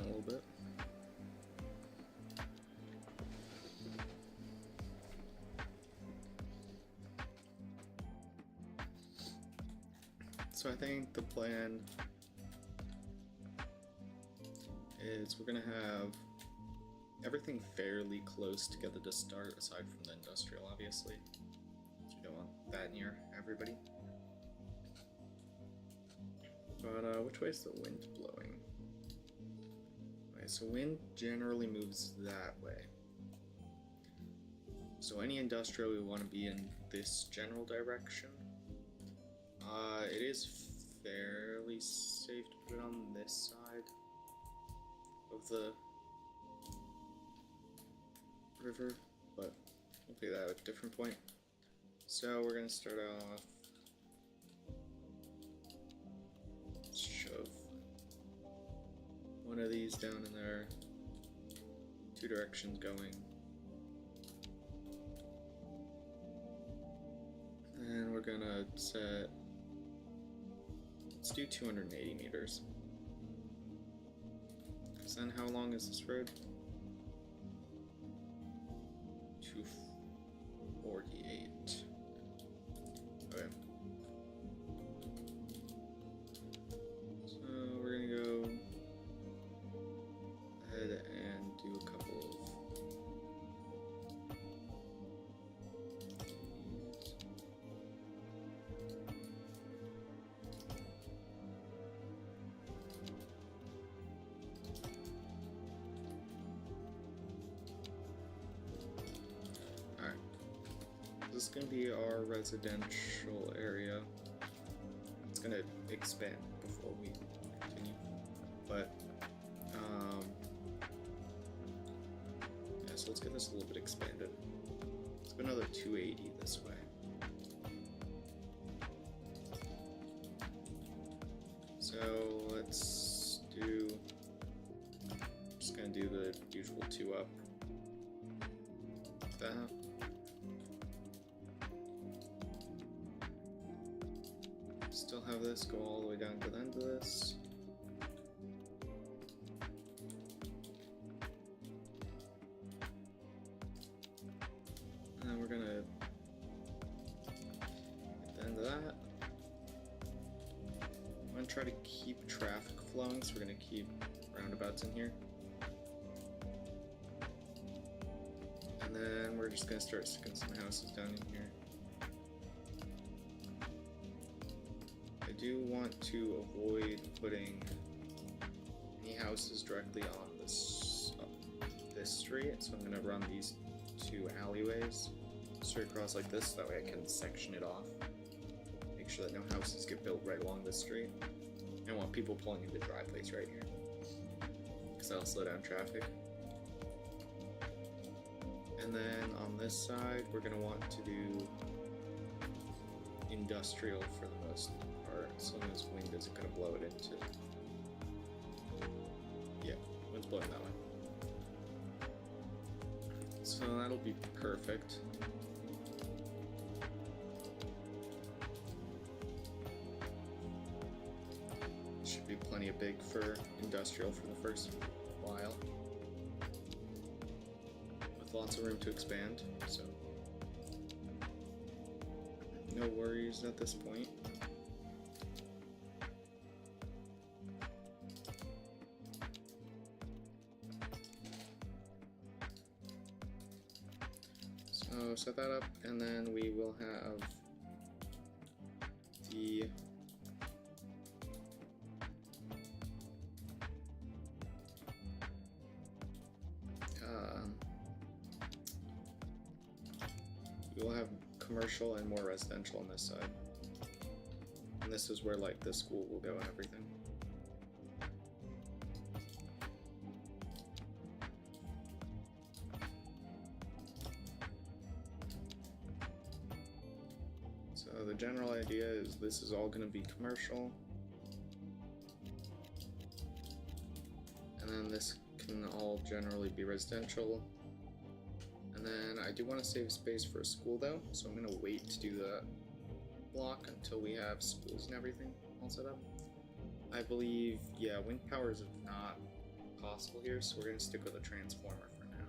a little bit. So I think the plan is we're gonna have everything fairly close together to start, aside from the industrial, obviously. You don't want that near everybody. But which way is the wind blowing? Okay, so wind generally moves that way. So any industrial, we want to be in this general direction. It is fairly safe to put it on this side of the river, but we'll do that at a different point. So we're going to start off, shove one of these down in there, 2 directions going, and we're going to set, let's do 280 meters. Because then how long is this road? 248. Okay. So we're gonna go ahead and do a couple of these. Alright. This is going to be our residential area. It's going to expand before we continue. But, yeah, so let's get this a little bit expanded. Let's go another 280 this way. So let's do, I'm just going to do the usual 2 up. That. Still have this go all the way down to the end of this. And then we're gonna get the end of that. I'm gonna try to keep traffic flowing, so we're gonna keep roundabouts in here. And then we're just gonna start sticking some houses down in here. I do want to avoid putting any houses directly on this street, so I'm going to run these 2 alleyways straight across like this, so that way I can section it off. Make sure that no houses get built right along this street. I want people pulling into driveways right here, because that'll slow down traffic. And then on this side, we're going to want to do industrial for the most part, as long as wind isn't going to blow it into. Yeah, wind's blowing that way. So that'll be perfect. Should be plenty of big for industrial for the first while, with lots of room to expand, so no worries at this point. So set that up, and then we will have the we will have commercial and more residential on this side. And this is where like the school will go and everything. So the general idea is this is all going to be commercial. And then this can all generally be residential. And then I do want to save space for a school though, so I'm going to wait to do the block until we have schools and everything all set up. I believe, yeah, wind powers have not possible here, so we're going to stick with a transformer for now.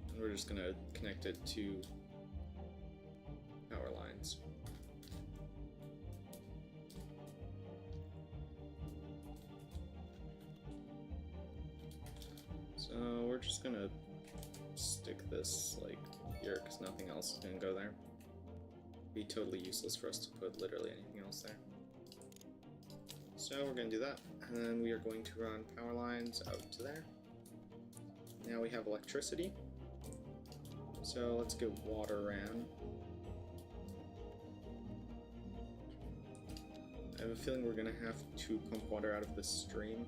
And we're just going to connect it to power lines. So we're just going to stick this like here because nothing else is going to go there. It'd be totally useless for us to put literally anything else there. So we're going to do that, and then we are going to run power lines out to there. Now we have electricity, so let's get water ran. I have a feeling we're going to have to pump water out of this stream,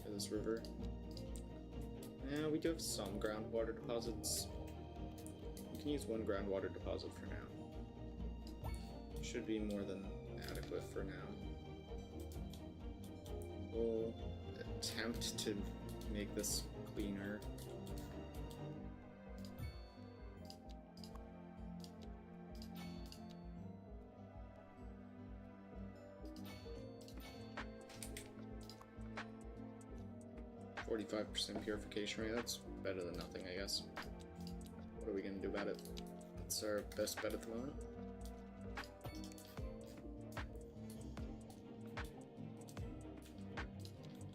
or this river. And we do have some groundwater deposits. We can use one groundwater deposit for now. Should be more than adequate for now. We'll attempt to make this cleaner. %, purification rate, that's better than nothing, I guess. What are we gonna do about it? It's our best bet at the moment.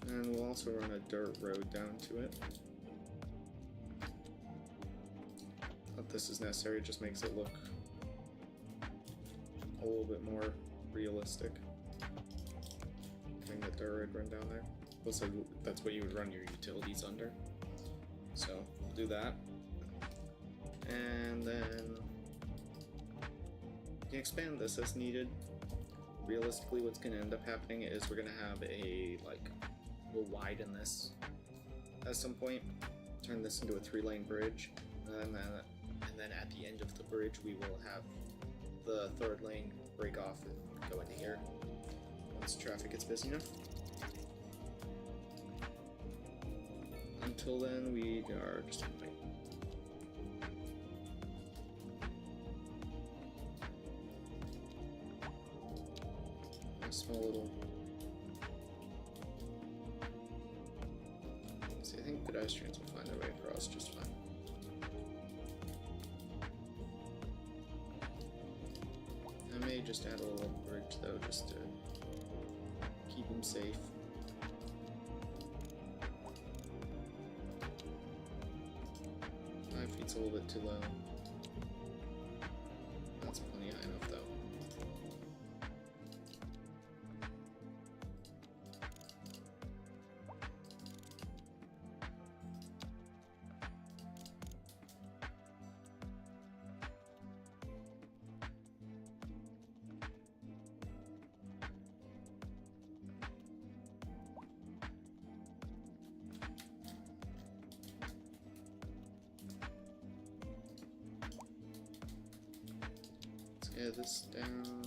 And we'll also run a dirt road down to it. Not this is necessary, it just makes it look a little bit more realistic. Getting the dirt road run down there. Looks like that's what you would run your utilities under. So we'll do that. And then you can expand this as needed. Realistically, what's going to end up happening is we're going to have we'll widen this at some point, turn this into a 3-lane bridge, and then at the end of the bridge we will have the 3rd lane break off and go into here once traffic gets busy enough. Until then, we are just gonna wait. A small little. See, I think pedestrians will find their way across just fine. I may just add a little bridge though, just to keep them safe. 5 feet's a little bit too low. That's plenty high enough though. Get this down.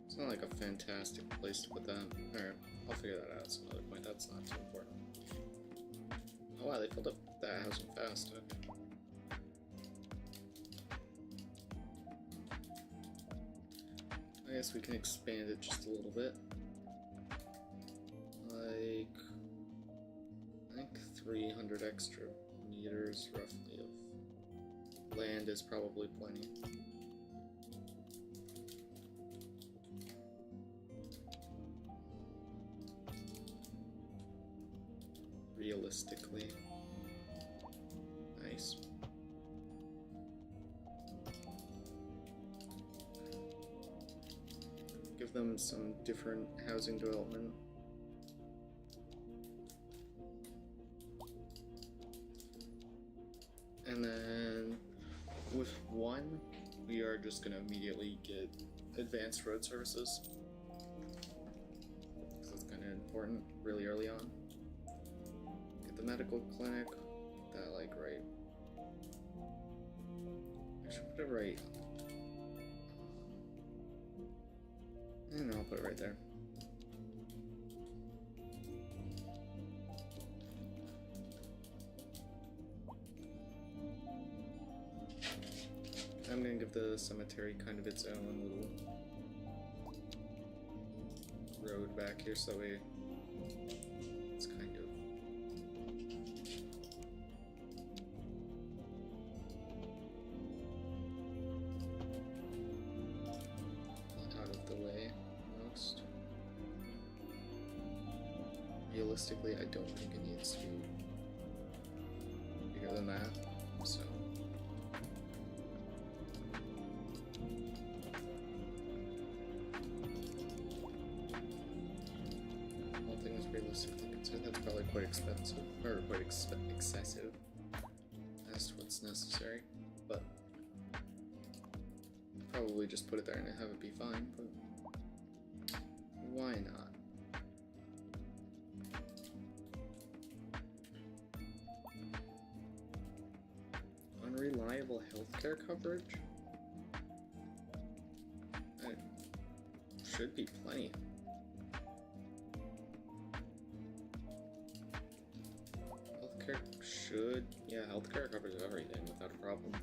It's not like a fantastic place to put that. Alright, I'll figure that out at some other point. That's not too important. Oh wow, they filled up that housing fast. Okay. I guess we can expand it just a little bit. Like, I think 300 extra meters roughly of land is probably plenty. Realistically. Nice. Give them some different housing development. And then with 1, we are just going to immediately get advanced road services. Because that's kind of important really early on. Get the medical clinic, that like right. I should put it right. And I'll put it right there. gonna give the cemetery kind of its own little road back here, so that way it's kind of out of the way almost. Realistically, I don't think it needs to be bigger than that, so. All things realistically considered, that's probably quite expensive, or quite excessive as to what's necessary, but probably just put it there and have it be fine, but why not? Unreliable healthcare coverage? Should be plenty. Healthcare should, yeah, healthcare covers everything without a problem.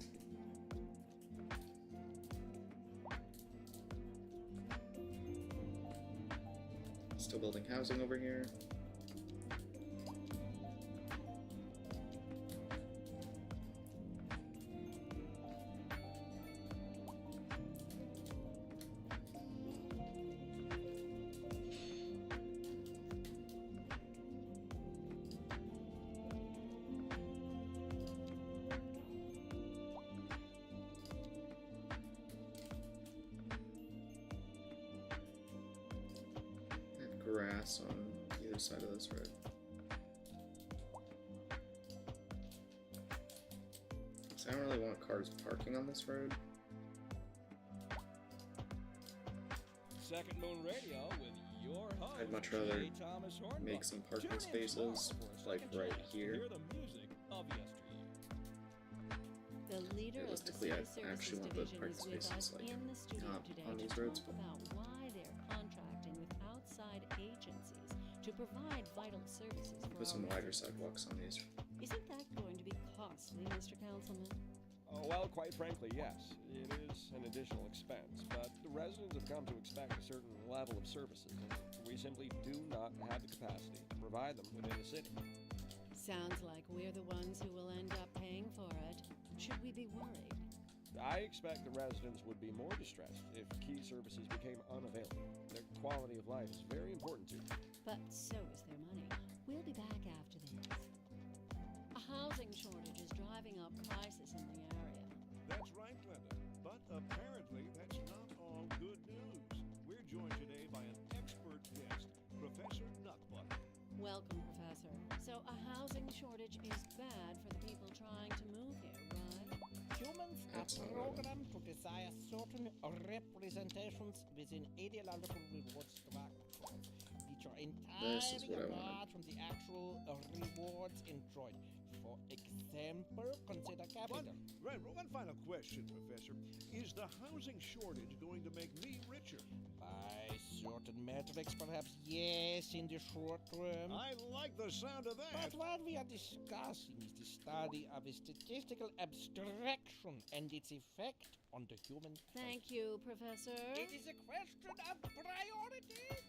Still building housing over here. Grass on either side of this road. So I don't really want cars parking on this road. Second Moon Radio with your host, I'd much rather J. Thomas Hornbook. make some parking Tune in spaces, tomorrow for a like second right chance to here. Hear the music of yesteryear. The leader of the Realistically, I City actually Services want the Division parking is with spaces us like in the studio not today on to these roads, talk about why they're contracting with outside agencies to provide vital services for put some our wider residents. sidewalks on these. Isn't that going to be costly, Mr. Councilman? Oh, well, quite frankly, yes. It is an additional expense, but the residents have come to expect a certain level of services, and we simply do not have the capacity to provide them within the city. Sounds like we're the ones who will end up paying for it. Should we be worried? I expect the residents would be more distressed if key services became unavailable. Their quality of life is very important to them. But so is their money. We'll be back after this. A housing shortage is driving up prices in the area. That's right, Glenda. But apparently that's not all good news. We're joined today by an expert guest, Professor Nutbutter. Welcome, Professor. So a housing shortage is bad for the people trying to move here, right? Humans are That's not programmed to desire certain representations within ideological reward structures, which are This is entirely what I apart from the actual rewards enjoyed. For example, consider capital. One final question, Professor. Is the housing shortage going to make me richer? By certain metrics, perhaps yes, in the short term. I like the sound of that. But what we are discussing is the study of a statistical abstraction and its effect on the human health. Thank you, Professor. It is a question of priorities.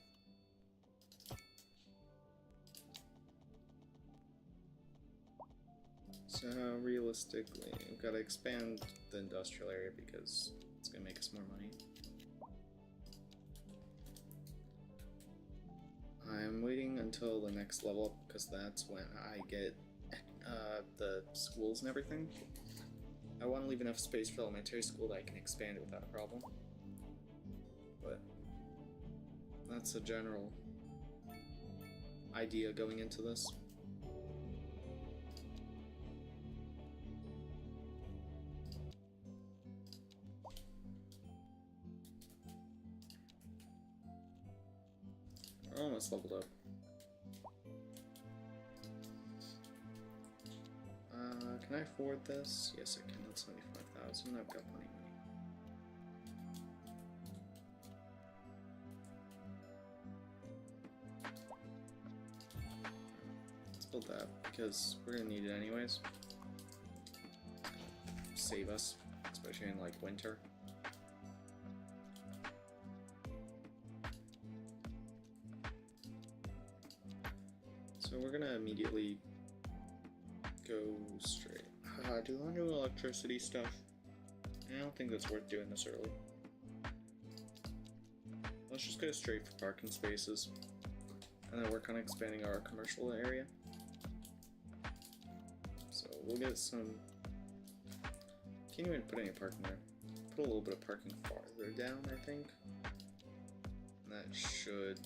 So realistically, we've got to expand the industrial area because it's going to make us more money. I'm waiting until the next level up because that's when I get the schools and everything. I want to leave enough space for elementary school that I can expand it without a problem. But that's a general idea going into this. We're almost leveled up. Can I afford this? Yes, I can. That's 75,000. I've got plenty of money. Let's build that because we're gonna need it anyways. Save us, especially especially in like winter. So we're gonna immediately go straight. Do I want to do electricity stuff? I don't think that's worth doing this early. Let's just go straight for parking spaces, and then work on expanding our commercial area. So we'll get some. Can't even put any parking there. Put a little bit of parking farther down, I think. And that should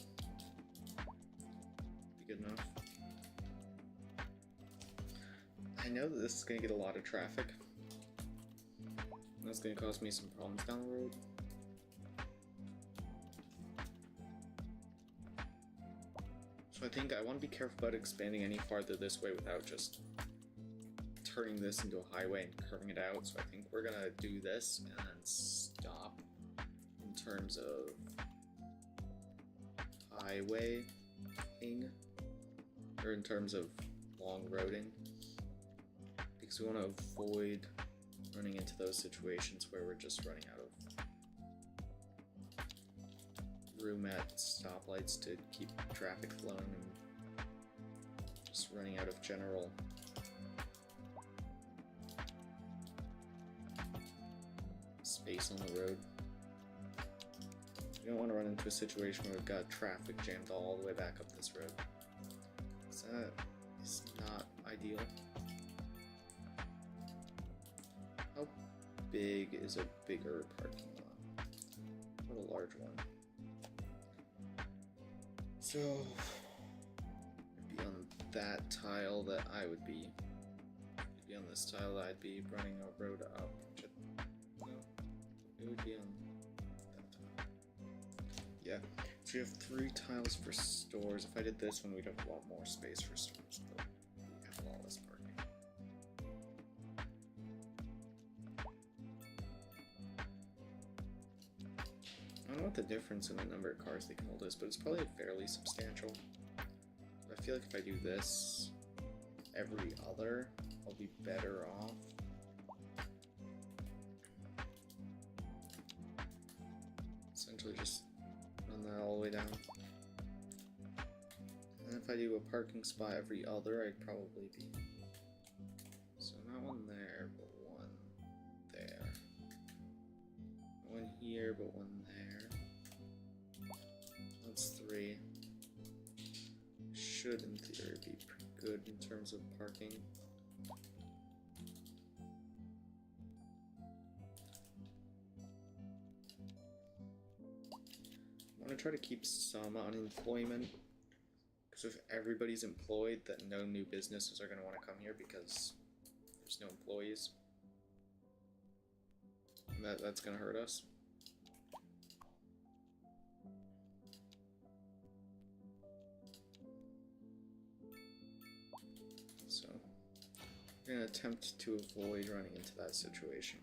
be good enough. I know that this is going to get a lot of traffic. That's going to cause me some problems down the road. So I think I want to be careful about expanding any farther this way without just turning this into a highway and curving it out. So I think we're going to do this and then stop in terms of highwaying, or in terms of long roading, because we want to avoid running into those situations where we're just running out of room at stoplights to keep traffic flowing and just running out of general space on the road. We don't want to run into a situation where we've got traffic jammed all the way back up this road. So that is not ideal. How big is a bigger parking lot? What a large one. So, it'd be on that tile that I would be. It'd be on this tile that I'd be running a road up. No, it would be on that tile. Yeah, so we have 3 tiles for stores. If I did this one, we'd have a lot more space for stores, but we have a lot less parking. I don't know what the difference in the number of cars they can hold is, but it's probably fairly substantial. I feel like if I do this every other, I'll be better off. Essentially just run that all the way down. And if I do a parking spot every other, I'd probably be... So not one there, but one there. One here, but one there. That's 3. Should, in theory, be pretty good in terms of parking. I want to try to keep some unemployment, because if everybody's employed, then no new businesses are going to want to come here because there's no employees. And that's going to hurt us. So, we're going to attempt to avoid running into that situation.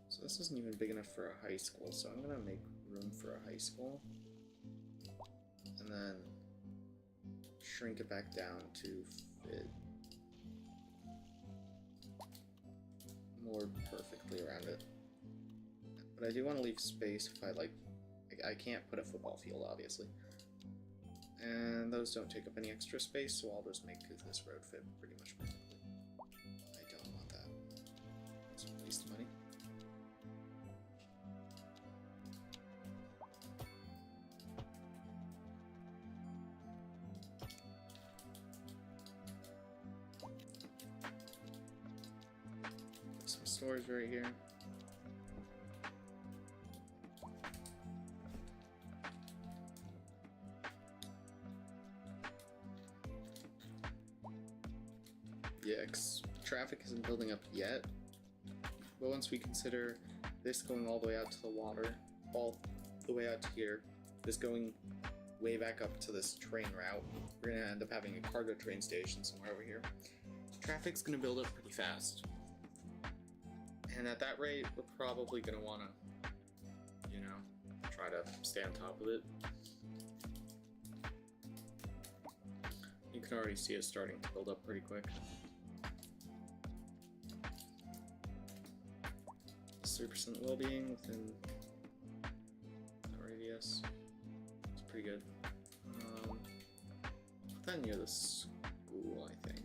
So this isn't even big enough for a high school, so I'm going to make room for a high school. And then shrink it back down to fit more perfectly around it. But I do want to leave space if I can't put a football field, obviously. And those don't take up any extra space, so I'll just make this road fit pretty much perfectly. I don't want that. It's a waste of money. Put some stores right here. Yeah, traffic isn't building up yet, but once we consider this going all the way out to the water, all the way out to here, this going way back up to this train route, we're going to end up having a cargo train station somewhere over here. Traffic's going to build up pretty fast. And at that rate, we're probably going to want to, try to stay on top of it. You can already see it starting to build up pretty quick. +3% well-being within a radius. It's pretty good. Put that near the school, I think.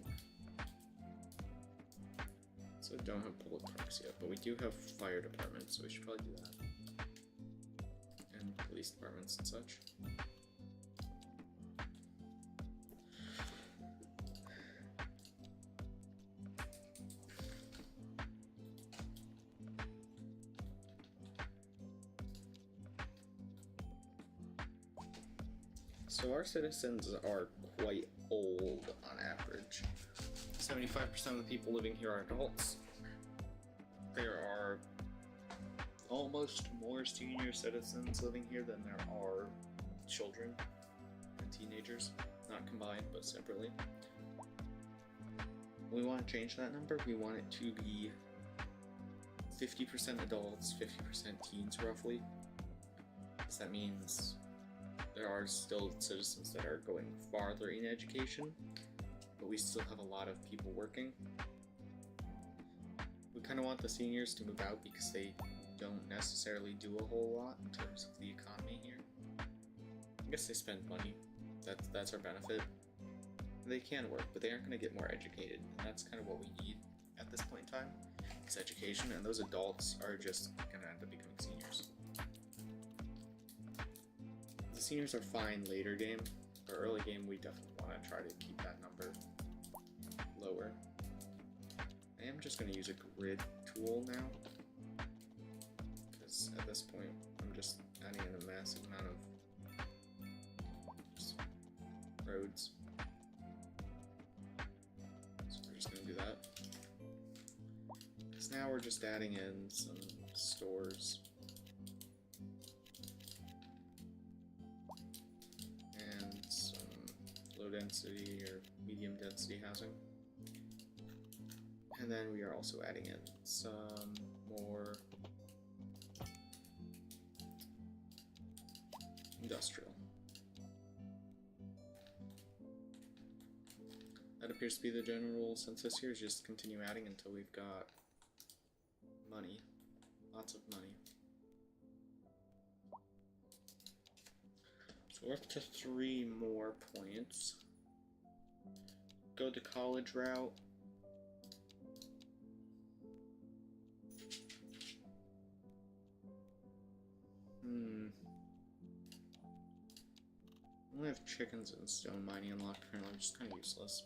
So we don't have public parks yet, but we do have fire departments, so we should probably do that. And police departments and such. So our citizens are quite old on average. 75% of the people living here are adults. There are almost more senior citizens living here than there are children and teenagers, not combined but separately. We want to change that number. We want it to be 50% adults, 50% teens roughly. So that means there are still citizens that are going farther in education, but we still have a lot of people working. We kind of want the seniors to move out because they don't necessarily do a whole lot in terms of the economy here. I guess they spend money. That's our benefit. They can work, but they aren't going to get more educated, and that's kind of what we need at this point in time. It's education, and those adults are just going to end up becoming seniors. The seniors are fine later game, but early game we definitely want to try to keep that number lower. I am just going to use a grid tool now, because at this point I'm just adding in a massive amount of just roads. So we're just going to do that. Because now we're just adding in some stores. And some low density or medium density housing. And then we are also adding in some more industrial. That appears to be the general census here, is just continue adding until we've got money. Lots of money. So we're up to 3 more points. Go the college route. I only have chickens and stone mining unlocked currently, which is kind of useless.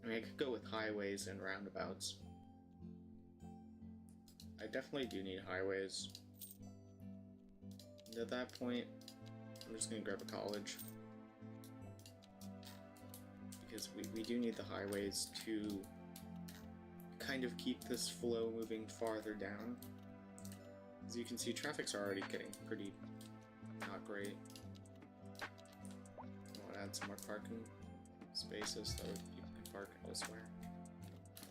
I mean, I could go with highways and roundabouts. I definitely do need highways. And at that point, I'm just gonna grab a college. Because we do need the highways to kind of keep this flow moving farther down. As you can see, traffic's already getting pretty not great. I want to add some more parking spaces so people can park elsewhere.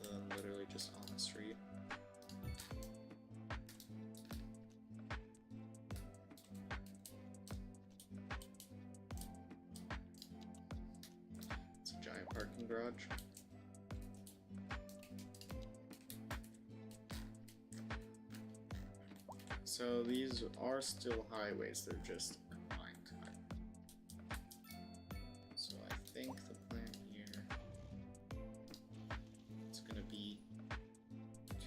Other than literally just on the street. Parking garage. So these are still highways, they're just combined. So I think the plan here is going to be to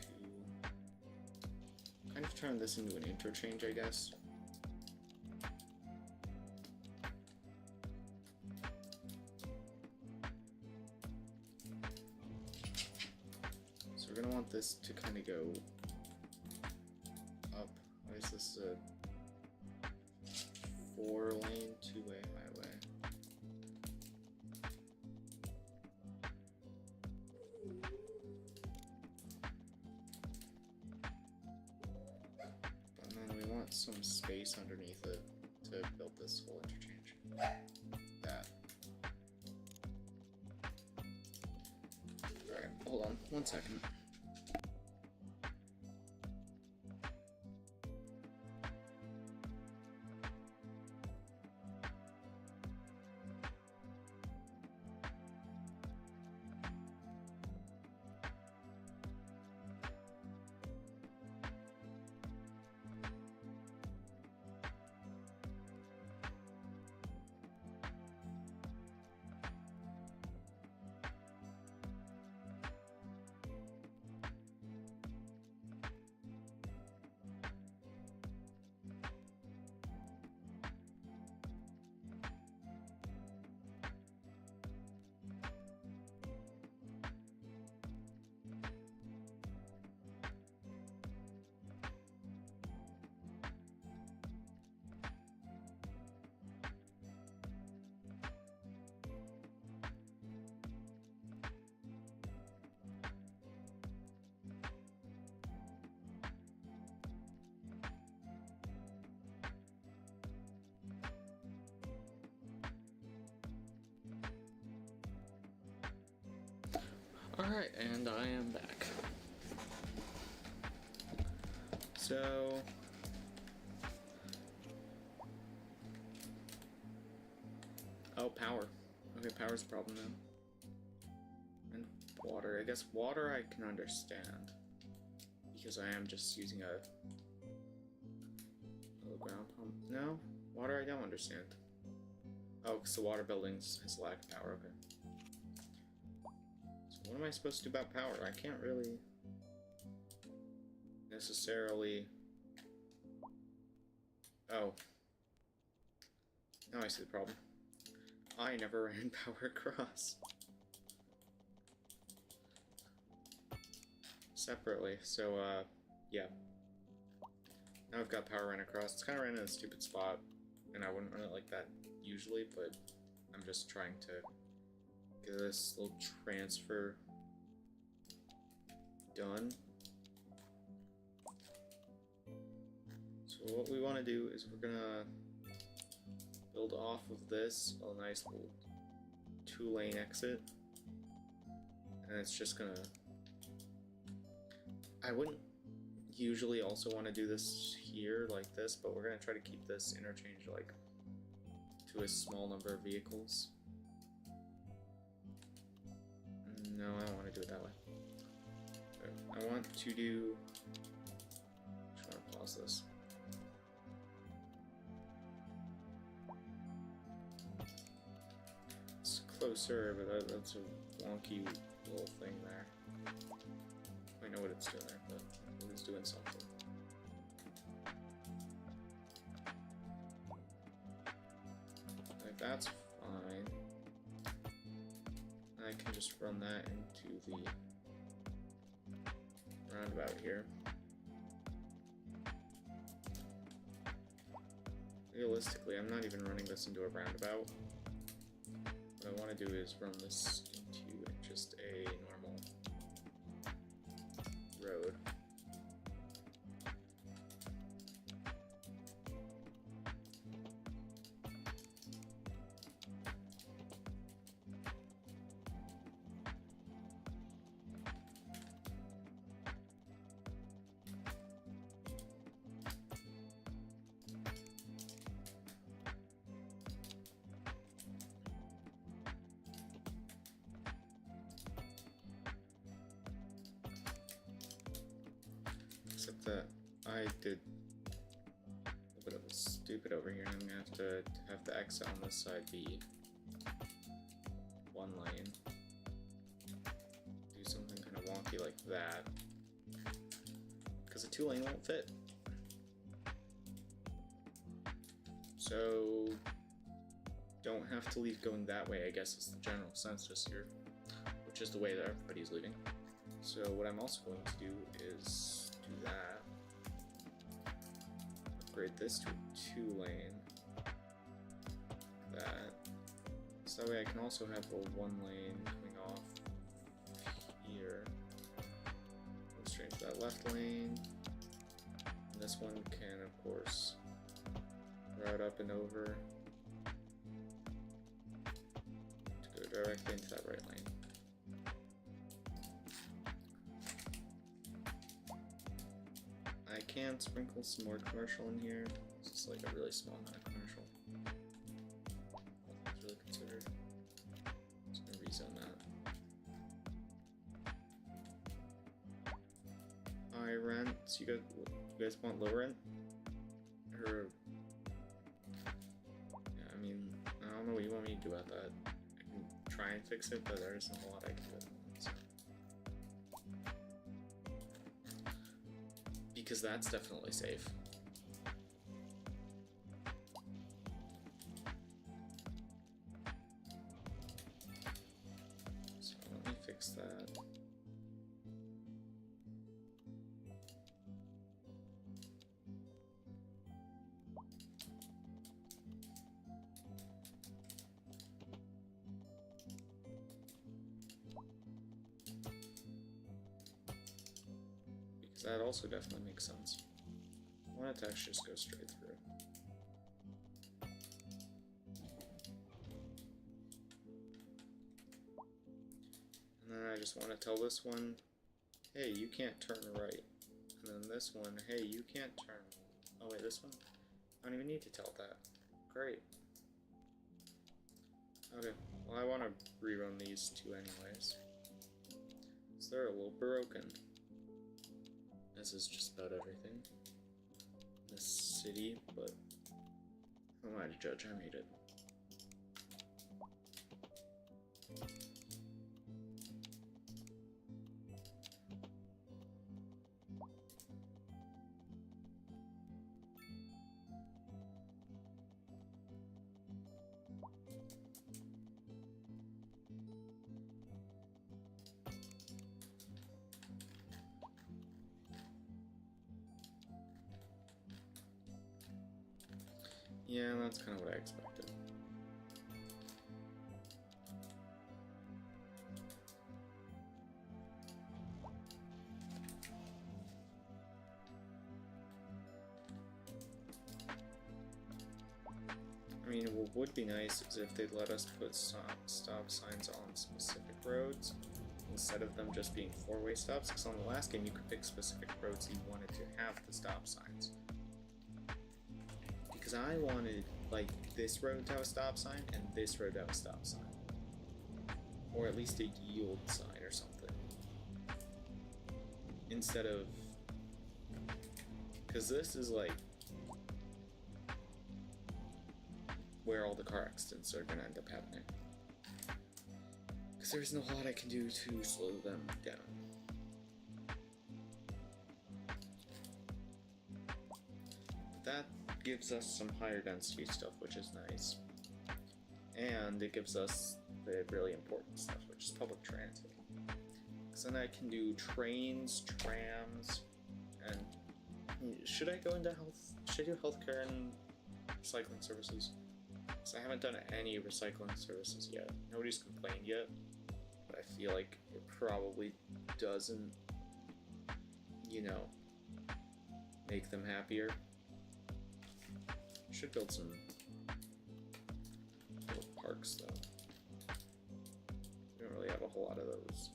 kind of turn this into an interchange, I guess. We're gonna want this to kind of go up. Why is this a 4-lane, 2-way highway? And then we want some space underneath it to build this whole interchange. That. Alright, hold on 1 second. Alright, and I am back. So... oh, power. Okay, power's a problem now. And water. I guess water I can understand. Because I am just using a ground pump. No? Water I don't understand. Oh, because the water buildings has lack of power. Okay. So what am I supposed to do about power? I can't really necessarily... oh. Now I see the problem. I never ran power across. Separately, so, yeah. Now I've got power ran across. It's kind of ran in a stupid spot, and I wouldn't run it like that usually, but I'm just trying to get this little transfer done. So what we want to do is we're gonna build off of this a nice little 2-lane exit, and it's just gonna... I wouldn't usually also want to do this here like this, but we're gonna try to keep this interchange like to a small number of vehicles. No, I don't want to do it that way. I want to do... I'm just gonna pause this. It's closer, but that's a wonky little thing there. I know what it's doing there, but it's doing something. Like, that's fine. I can just run that into the roundabout here. Realistically, I'm not even running this into a roundabout. What I want to do is run this into just a normal road. Except that I did a bit of a stupid over here, and I'm gonna have the exit on this side be 1 lane. Do something kind of wonky like that, because a 2-lane won't fit. So don't have to leave going that way, I guess is the general census here, which is the way that everybody's leaving. So what I'm also going to do is do that. Upgrade this to a 2-lane. That. So that way I can also have a 1 lane coming off here. Go straight to that left lane. And this one can, of course, route up and over to go directly into that right lane. I can sprinkle some more commercial in here. It's just like a really small amount of commercial. Nothing's really considered. Just gonna rezone that. High rent. So you guys want low rent? Or yeah, I mean, I don't know what you want me to do about that. I can try and fix it, but there isn't a lot I can do. So. Because that's definitely safe. So let me fix that. That also definitely makes sense. I want it to actually just go straight through. And then I just want to tell this one, hey, you can't turn right. And then this one, hey, you can't turn. Oh wait, this one? I don't even need to tell that. Great. Okay, well I want to rerun these two anyways. So they're a little broken. This is just about everything. This city, but who am I to judge? I made it. Yeah, that's kind of what I expected. I mean, what would be nice is if they'd let us put stop signs on specific roads instead of them just being four-way stops, because on the last game you could pick specific roads you wanted to have the stop signs. Because I wanted, like, this road to have a stop sign and this road to have a stop sign. Or at least a yield sign or something. Instead of... Because this is, like, where all the car accidents are going to end up happening. Because there's no lot I can do to slow them down. But that gives us some higher density stuff, which is nice. And it gives us the really important stuff, which is public transit. Because then I can do trains, trams, and should I go into health? Should I do healthcare and recycling services? Because I haven't done any recycling services yet. Nobody's complained yet, but I feel like it probably doesn't, you know, make them happier. Should build some little parks though. We don't really have a whole lot of those.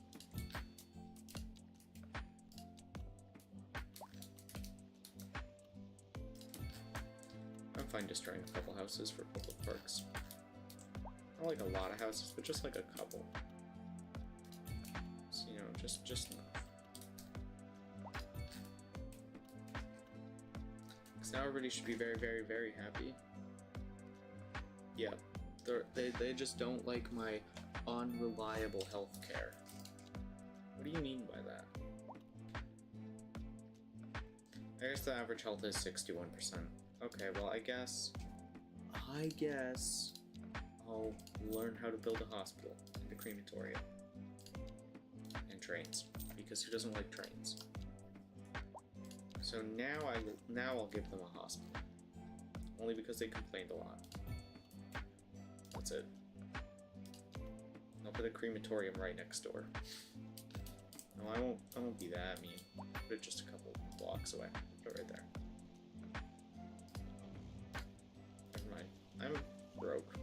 I'm fine destroying a couple houses for public parks. Not like a lot of houses, but just like a couple. So, you know, just enough. Now everybody should be very, very, very happy. Yeah, they just don't like my unreliable healthcare. What do you mean by that? I guess the average health is 61%. Okay, well I guess I'll learn how to build a hospital and a crematorium. And trains. Because who doesn't like trains? So now I'll give them a hospital. Only because they complained a lot. That's it. I'll put a crematorium right next door. No, I won't be that mean. Put it just a couple blocks away. Put it right there. Never mind. I'm broke.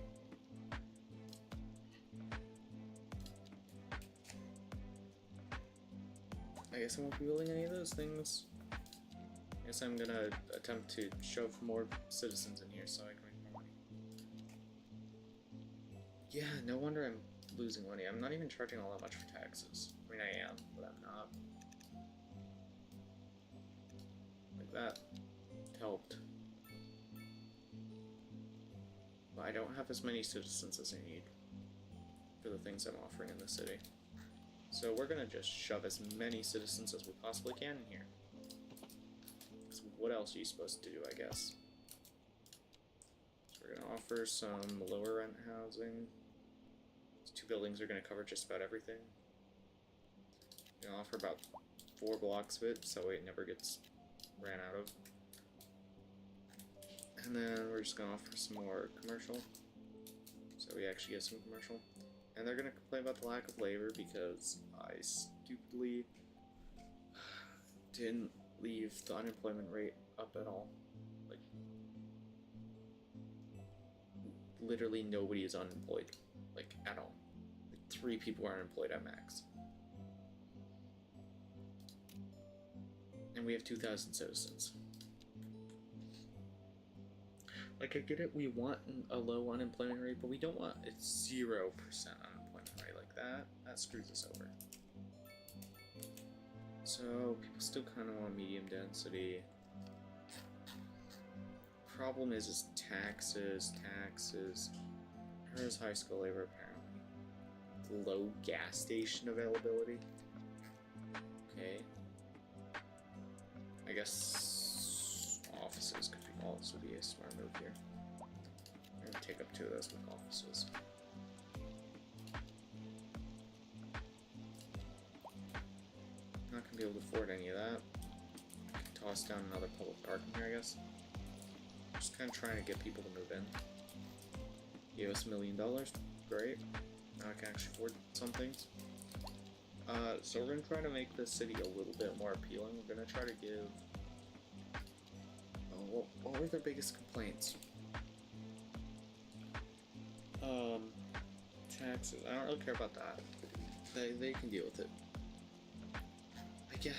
I guess I won't be building any of those things. I guess I'm gonna attempt to shove more citizens in here so I can make more money. Yeah, no wonder I'm losing money. I'm not even charging all that much for taxes. I mean, I am, but I'm not. Like that helped. But I don't have as many citizens as I need for the things I'm offering in the city. So we're gonna just shove as many citizens as we possibly can in here. What else are you supposed to do, I guess? So we're going to offer some lower rent housing. These two buildings are going to cover just about everything. We're going to offer about 4 blocks of it, so it never gets ran out of. And then we're just going to offer some more commercial. So we actually get some commercial. And they're going to complain about the lack of labor because I stupidly didn't leave the unemployment rate up at all. Like, literally nobody is unemployed, like, at all. Like, 3 people are unemployed at max. And we have 2,000 citizens. Like, I get it, we want a low unemployment rate, but we don't want a 0% unemployment rate like that. That screws us over. So, people still kind of want medium density. Problem is taxes. Here's high school labor, apparently. Low gas station availability. Okay. I guess offices could also be a smart move here. I'm gonna take up 2 of those with offices. Not gonna be able to afford any of that. I can toss down another public park in here, I guess. Just kind of trying to get people to move in. Give us $1 million. Great. Now I can actually afford some things. So we're gonna try to make this city a little bit more appealing. We're gonna try to give. Oh, what were their biggest complaints? Taxes. I don't really care about that. They can deal with it. I guess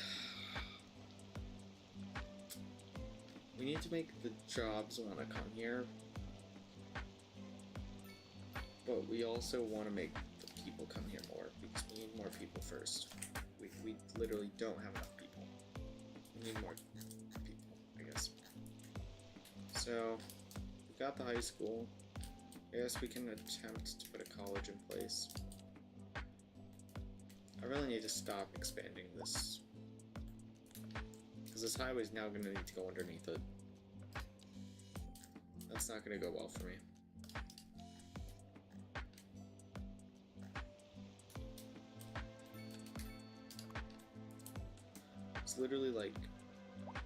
we need to make the jobs want to come here, but we also want to make the people come here more because we need more people first. We literally don't have enough people. We need more people, I guess. So we got the high school. I guess we can attempt to put a college in place. I really need to stop expanding this, because this highway is now going to need to go underneath it. That's not going to go well for me. It's literally like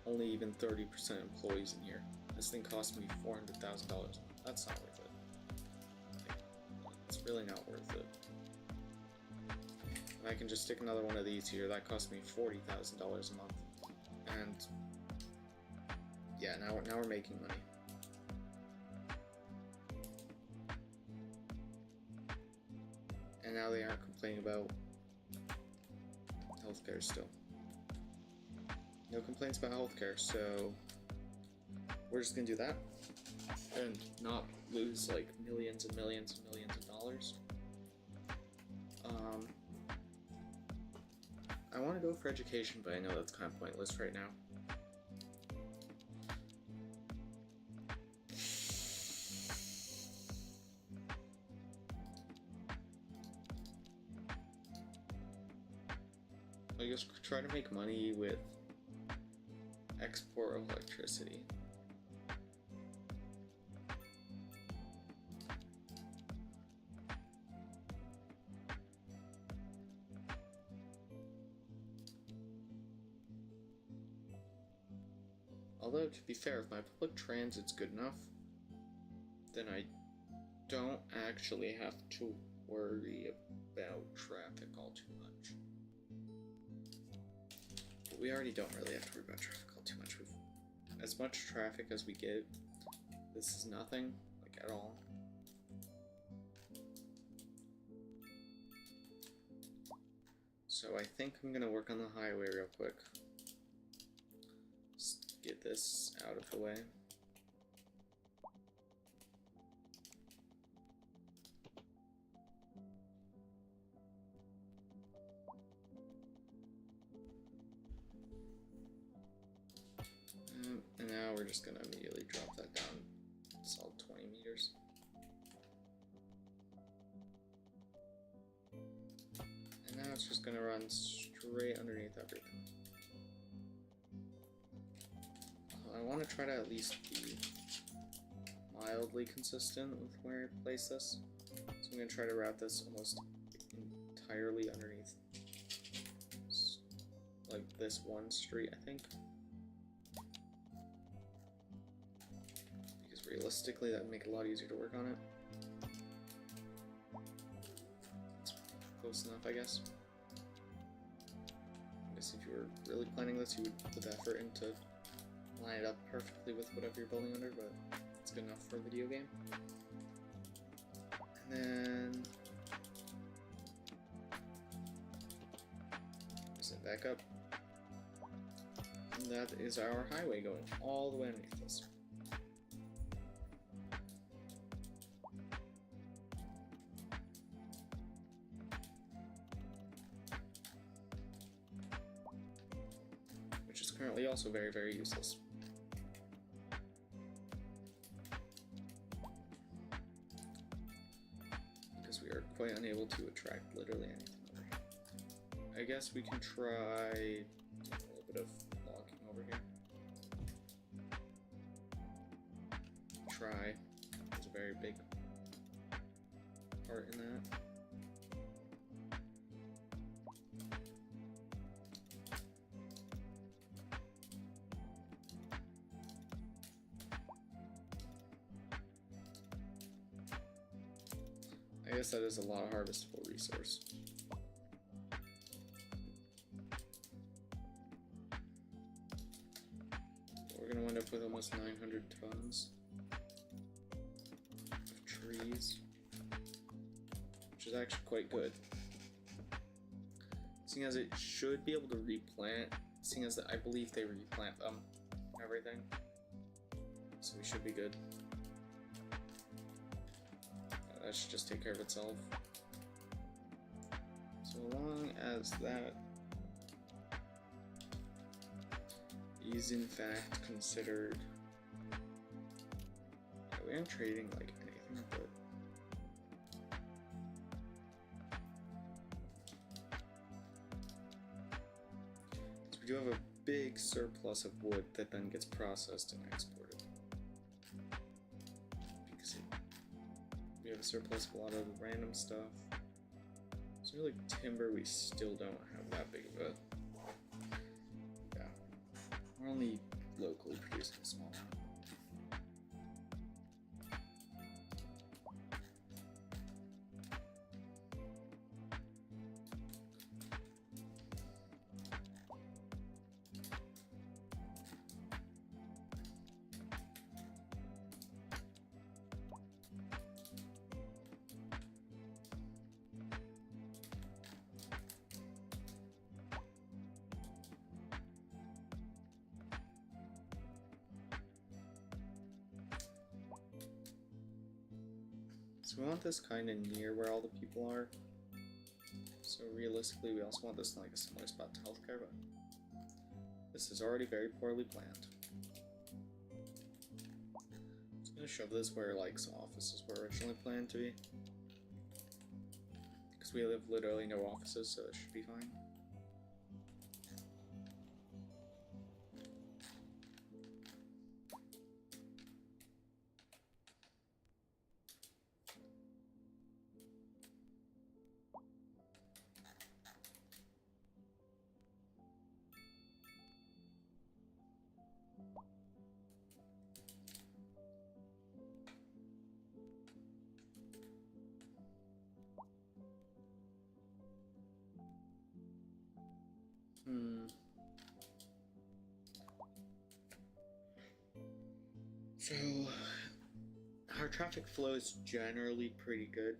only even 30% employees in here. This thing cost me $400,000. That's not worth it. It's really not worth it. I can just stick another one of these here. That cost me $40,000 a month, and yeah, now we're making money. And now they aren't complaining about healthcare still. No complaints about healthcare, so we're just gonna do that and not lose like millions and millions and millions of dollars. I want to go for education, but I know that's kind of pointless right now. I guess try to make money with export of electricity. Although, to be fair, if my public transit's good enough, then I don't actually have to worry about traffic all too much. But we already don't really have to worry about traffic all too much. As much traffic as we get, this is nothing, like at all. So I think I'm gonna work on the highway real quick. Get this out of the way. And now we're just gonna immediately drop that down. Solid 20 meters. And now it's just gonna run straight underneath everything. I want to try to at least be mildly consistent with where I place this. So I'm going to try to route this almost entirely underneath, like this one street, I think. Because realistically, that would make it a lot easier to work on it. It's close enough, I guess. I guess if you were really planning this, you would put effort into line it up perfectly with whatever you're building under, but it's good enough for a video game. And then set back up. And that is our highway going all the way underneath us. Which is currently also very, very useless. Because we are quite unable to attract literally anything over here. I guess we can try a little bit of logging over here. Try. There's a very big part in that. I guess that is a lot of harvestable resource. We're gonna wind up with almost 900 tons of trees, which is actually quite good. Seeing as it should be able to replant, seeing as that I believe they replant them, and everything. So we should be good. That should just take care of itself. So long as that is in fact considered. Yeah, we aren't trading like anything, but so we do have a big surplus of wood that then gets processed and exported. Because we have a surplus of a lot of random stuff. So really timber we still don't have that big of a. Yeah. We're only locally producing a small amount. So we want this kind of near where all the people are. So realistically, we also want this in like a similar spot to healthcare, but this is already very poorly planned. I'm just gonna shove this where like some offices were originally planned to be. Because we have literally no offices, so it should be fine. So, our traffic flow is generally pretty good.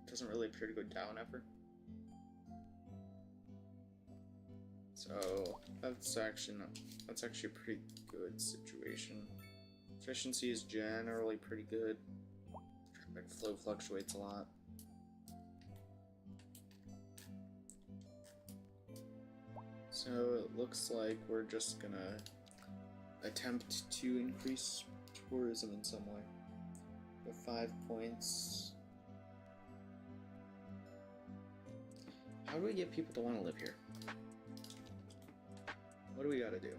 Doesn't really appear to go down ever. So, that's actually a pretty good situation. Efficiency is generally pretty good. Traffic flow fluctuates a lot. So it looks like we're just gonna attempt to increase tourism in some way. With 5 points. How do we get people to want to live here? What do we gotta do?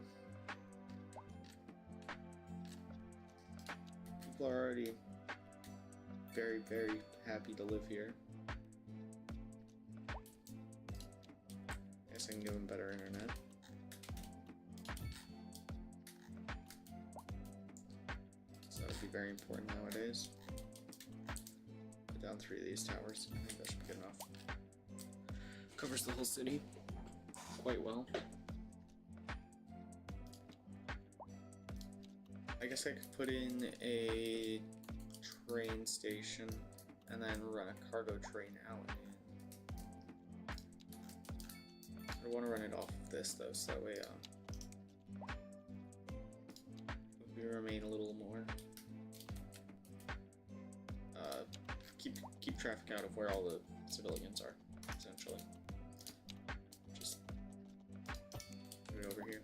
People are already very, very happy to live here. Guess I can give them better internet. So that would be very important nowadays. Put down 3 of these towers. I think that should be good enough. Covers the whole city quite well. I guess I could put in a train station and then run a cargo train out in. I want to run it off of this though, so that way traffic out of where all the civilians are, essentially. Just put it over here.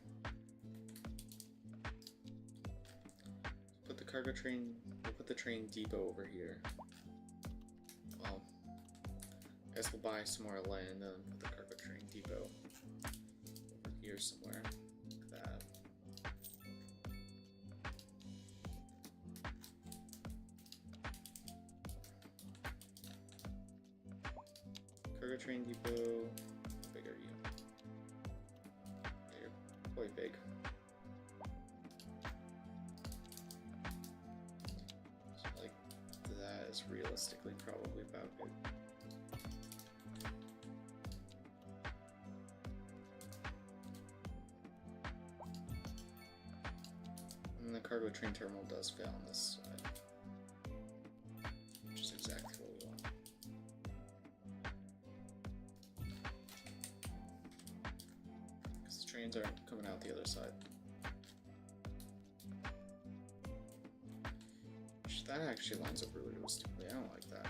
Put the cargo train, we'll put the train depot over here. Well, I guess we'll buy some more land and then put the cargo train depot over here somewhere. Like that. Cargo train depot. How big are you? Yeah, you're quite big. So like that is realistically probably about good. And the cargo train terminal does fit on this side, which is exactly what we want. Because the trains aren't coming out the other side. Which that actually lines up really stupidly. I don't like that.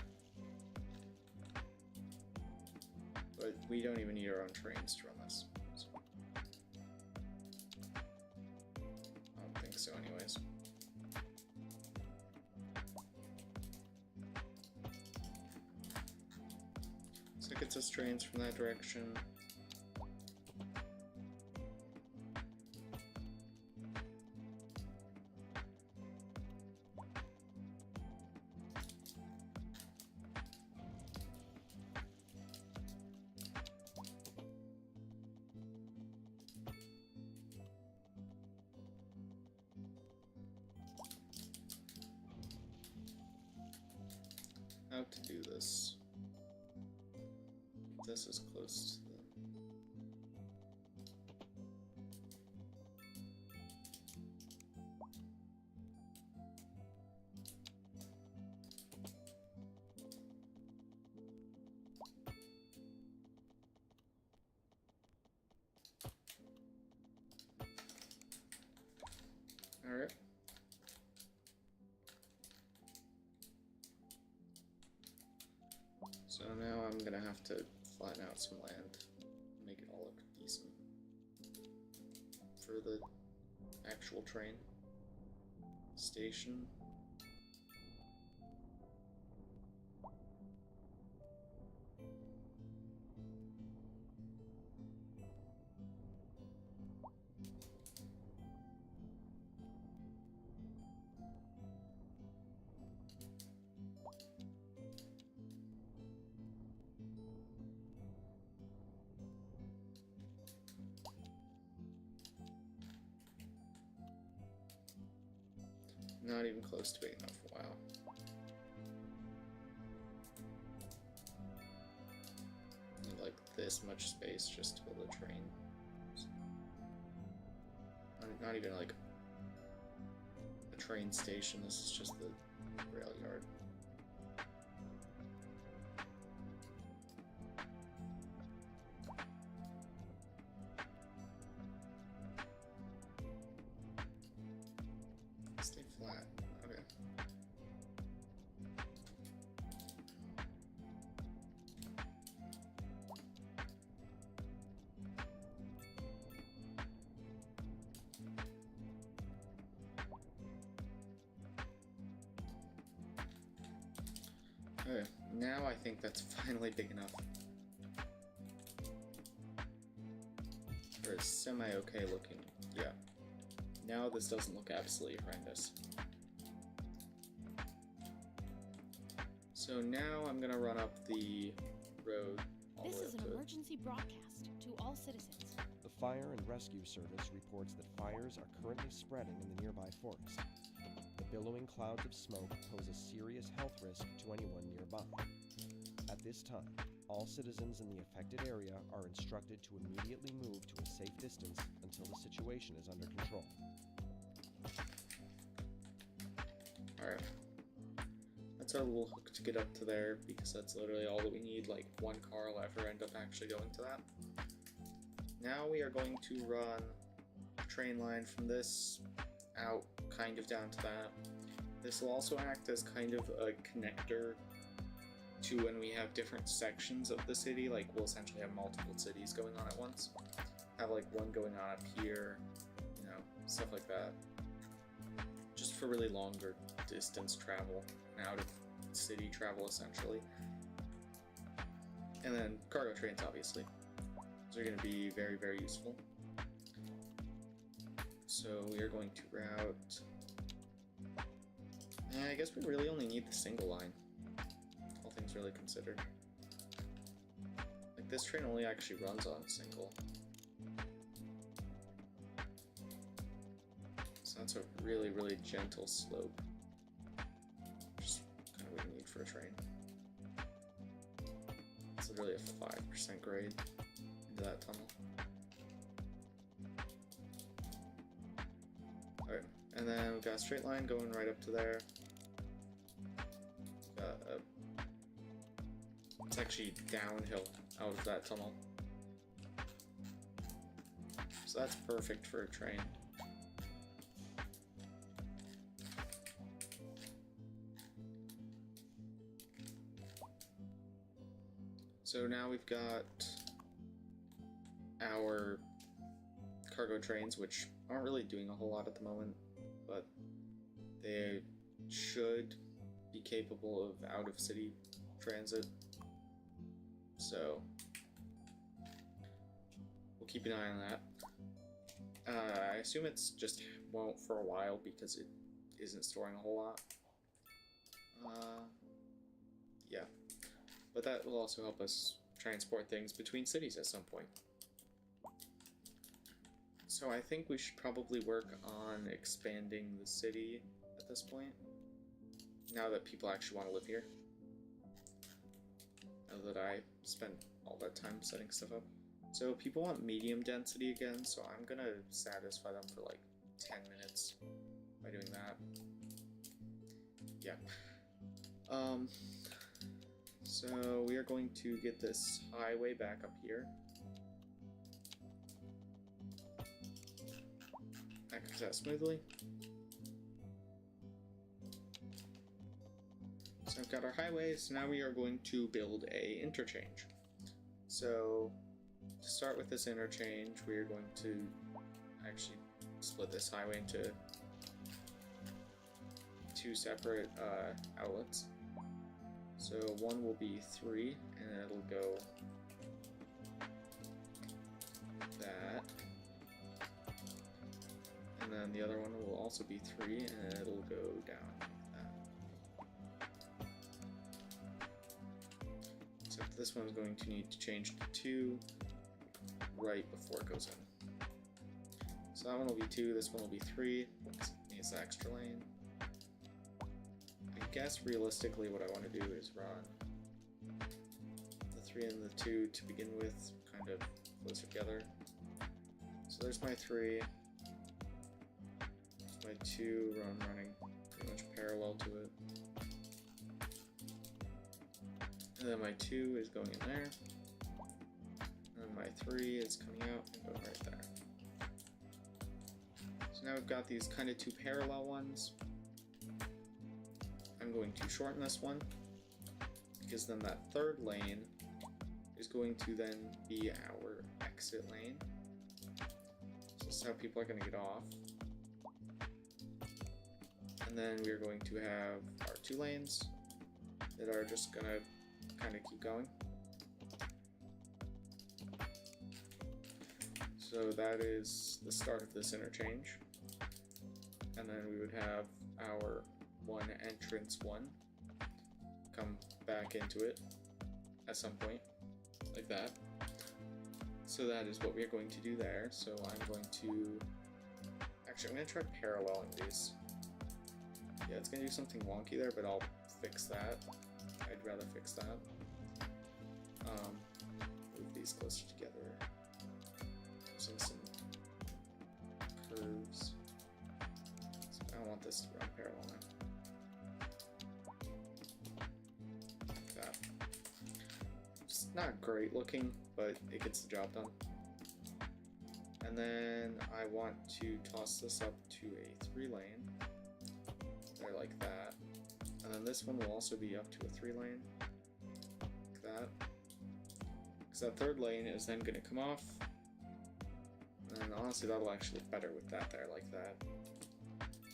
But we don't even need our own trains to run this. So. I don't think so anyways. So it gets us trains from that direction. How to do this. This is close to the... All right. So now I'm gonna have to flatten out some land, make it all look decent for the actual train station. Not even close to big enough. Wow. Need like this much space just to build a train. Not even like a train station. This is just the rail yard. Stay flat. Okay. Okay, now I think that's finally big enough. Or it's semi-okay looking. Yeah. Now this doesn't look absolutely horrendous. So now I'm gonna run up the road all This the way is up an to it. emergency broadcast to all citizens. The Fire and Rescue Service reports that fires are currently spreading in the nearby forest. The billowing clouds of smoke pose a serious health risk to anyone nearby. At this time, all citizens in the affected area are instructed to immediately move to a safe distance until the situation is under control. Alright. That's our little hook to get up to there, because that's literally all that we need. Like, one car will ever end up actually going to that. Now we are going to run a train line from this out, kind of down to that. This will also act as kind of a connector to when we have different sections of the city, like we'll essentially have multiple cities going on at once. Have like one going on up here, you know, stuff like that. Just for really longer distance travel and out of city travel essentially. And then cargo trains, obviously. Those are going to be very, very useful. So we are going to route... I guess we really only need the single line, all things really considered. Like, this train only actually runs on single. So that's a really, really gentle slope. Just kind of what you need for a train. It's literally a 5% grade into that tunnel. Alright, and then we've got a straight line going right up to there. It's actually downhill out of that tunnel. So that's perfect for a train. So now we've got our cargo trains, which aren't really doing a whole lot at the moment, but they should be capable of out-of-city transit. So we'll keep an eye on that. I assume it's just won't for a while because it isn't storing a whole lot. Yeah, but that will also help us transport things between cities at some point. So I think we should probably work on expanding the city at this point, now that people actually want to live here. Now that I spent all that time setting stuff up. So people want medium density again, so I'm gonna satisfy them for like 10 minutes by doing that. Yeah. So we are going to get this highway back up here. Access that smoothly. So I've got our highway, so now we are going to build a interchange. So to start with this interchange, we are going to actually split this highway into two separate outlets. So one will be 3, and it'll go like that. And then the other one will also be 3, and it'll go down like that. Except this one's going to need to change to 2 right before it goes in. So that one will be 2, this one will be 3, because it needs the extra lane. I guess realistically what I want to do is run the 3 and the 2 to begin with, kind of closer together. So there's my 3. There's my 2 running pretty much parallel to it. And then my 2 is going in there. And my 3 is coming out and going right there. So now we've got these kind of 2 parallel ones. I'm going to shorten this one, because then that 3rd lane is going to then be our exit lane. So this is how people are going to get off. And then we are going to have our 2 lanes that are just going to kind of keep going. So that is the start of this interchange. And then we would have our entrance 1 come back into it at some point, like that. So that is what we are going to do there. So I'm going to... Actually, I'm going to try paralleling these. Yeah, it's going to do something wonky there, but I'll fix that. I'd rather fix that. Move these closer together. Using some curves. So I don't want this to run parallel now. Not great looking, but it gets the job done. And then I want to toss this up to a 3 lane. There, like that. And then this one will also be up to a 3 lane. that. Because that third lane is then going to come off. And honestly, that'll actually look better with that there, like that.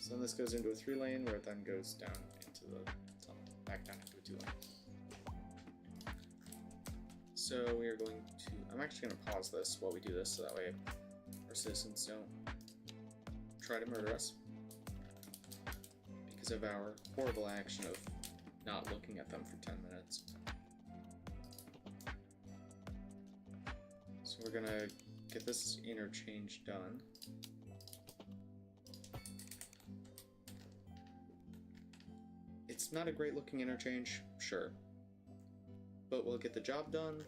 So then this goes into a 3-lane, where it then goes down into the tunnel, back down into a 2-lane. So we are going to, I'm actually going to pause this while we do this, so that way our citizens don't try to murder us because of our horrible action of not looking at them for 10 minutes. So we're gonna get this interchange done. It's not a great looking interchange, sure, but we'll get the job done,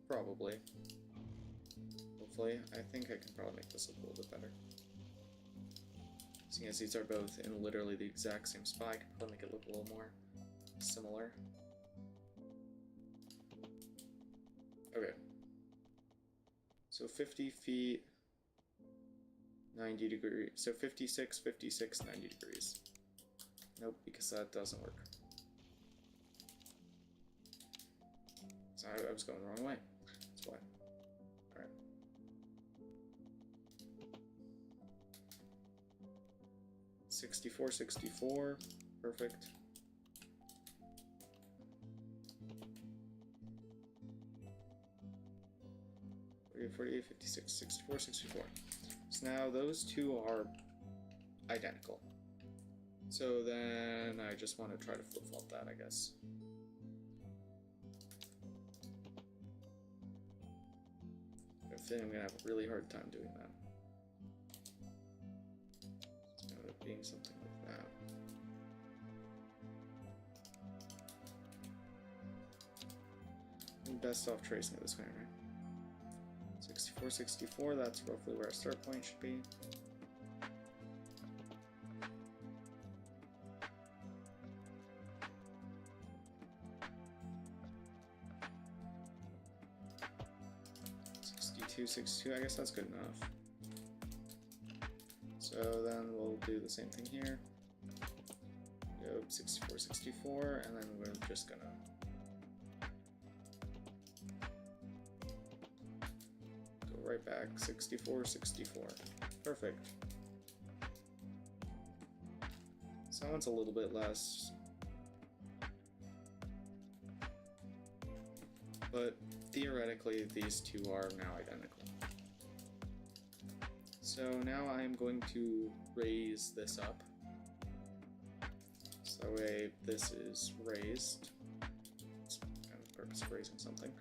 probably. Hopefully. I think I can probably make this look a little bit better. Seeing as these are both in literally the exact same spot, I can probably make it look a little more similar. Okay. So 50 feet, 90 degrees. So 56, 56, 90 degrees. Nope, because that doesn't work. So I was going the wrong way. That's why. Alright. $64.64. Perfect. 48, 56, 64, 64. So now those two are identical. So then I just want to try to flip-flop that, I guess. I think I'm going to have a really hard time doing that. It's going to end up being something like that. I'm best off tracing it this way, right? 64, 64, that's roughly where our start point should be. $62.62, I guess that's good enough. So then we'll do the same thing here. Go 64.64, and then we're just gonna right back, 64.64. Perfect. So that one's a little bit less, but theoretically these two are now identical. So now I'm going to raise this up. So that way this is raised. It's kind of the purpose of raising something.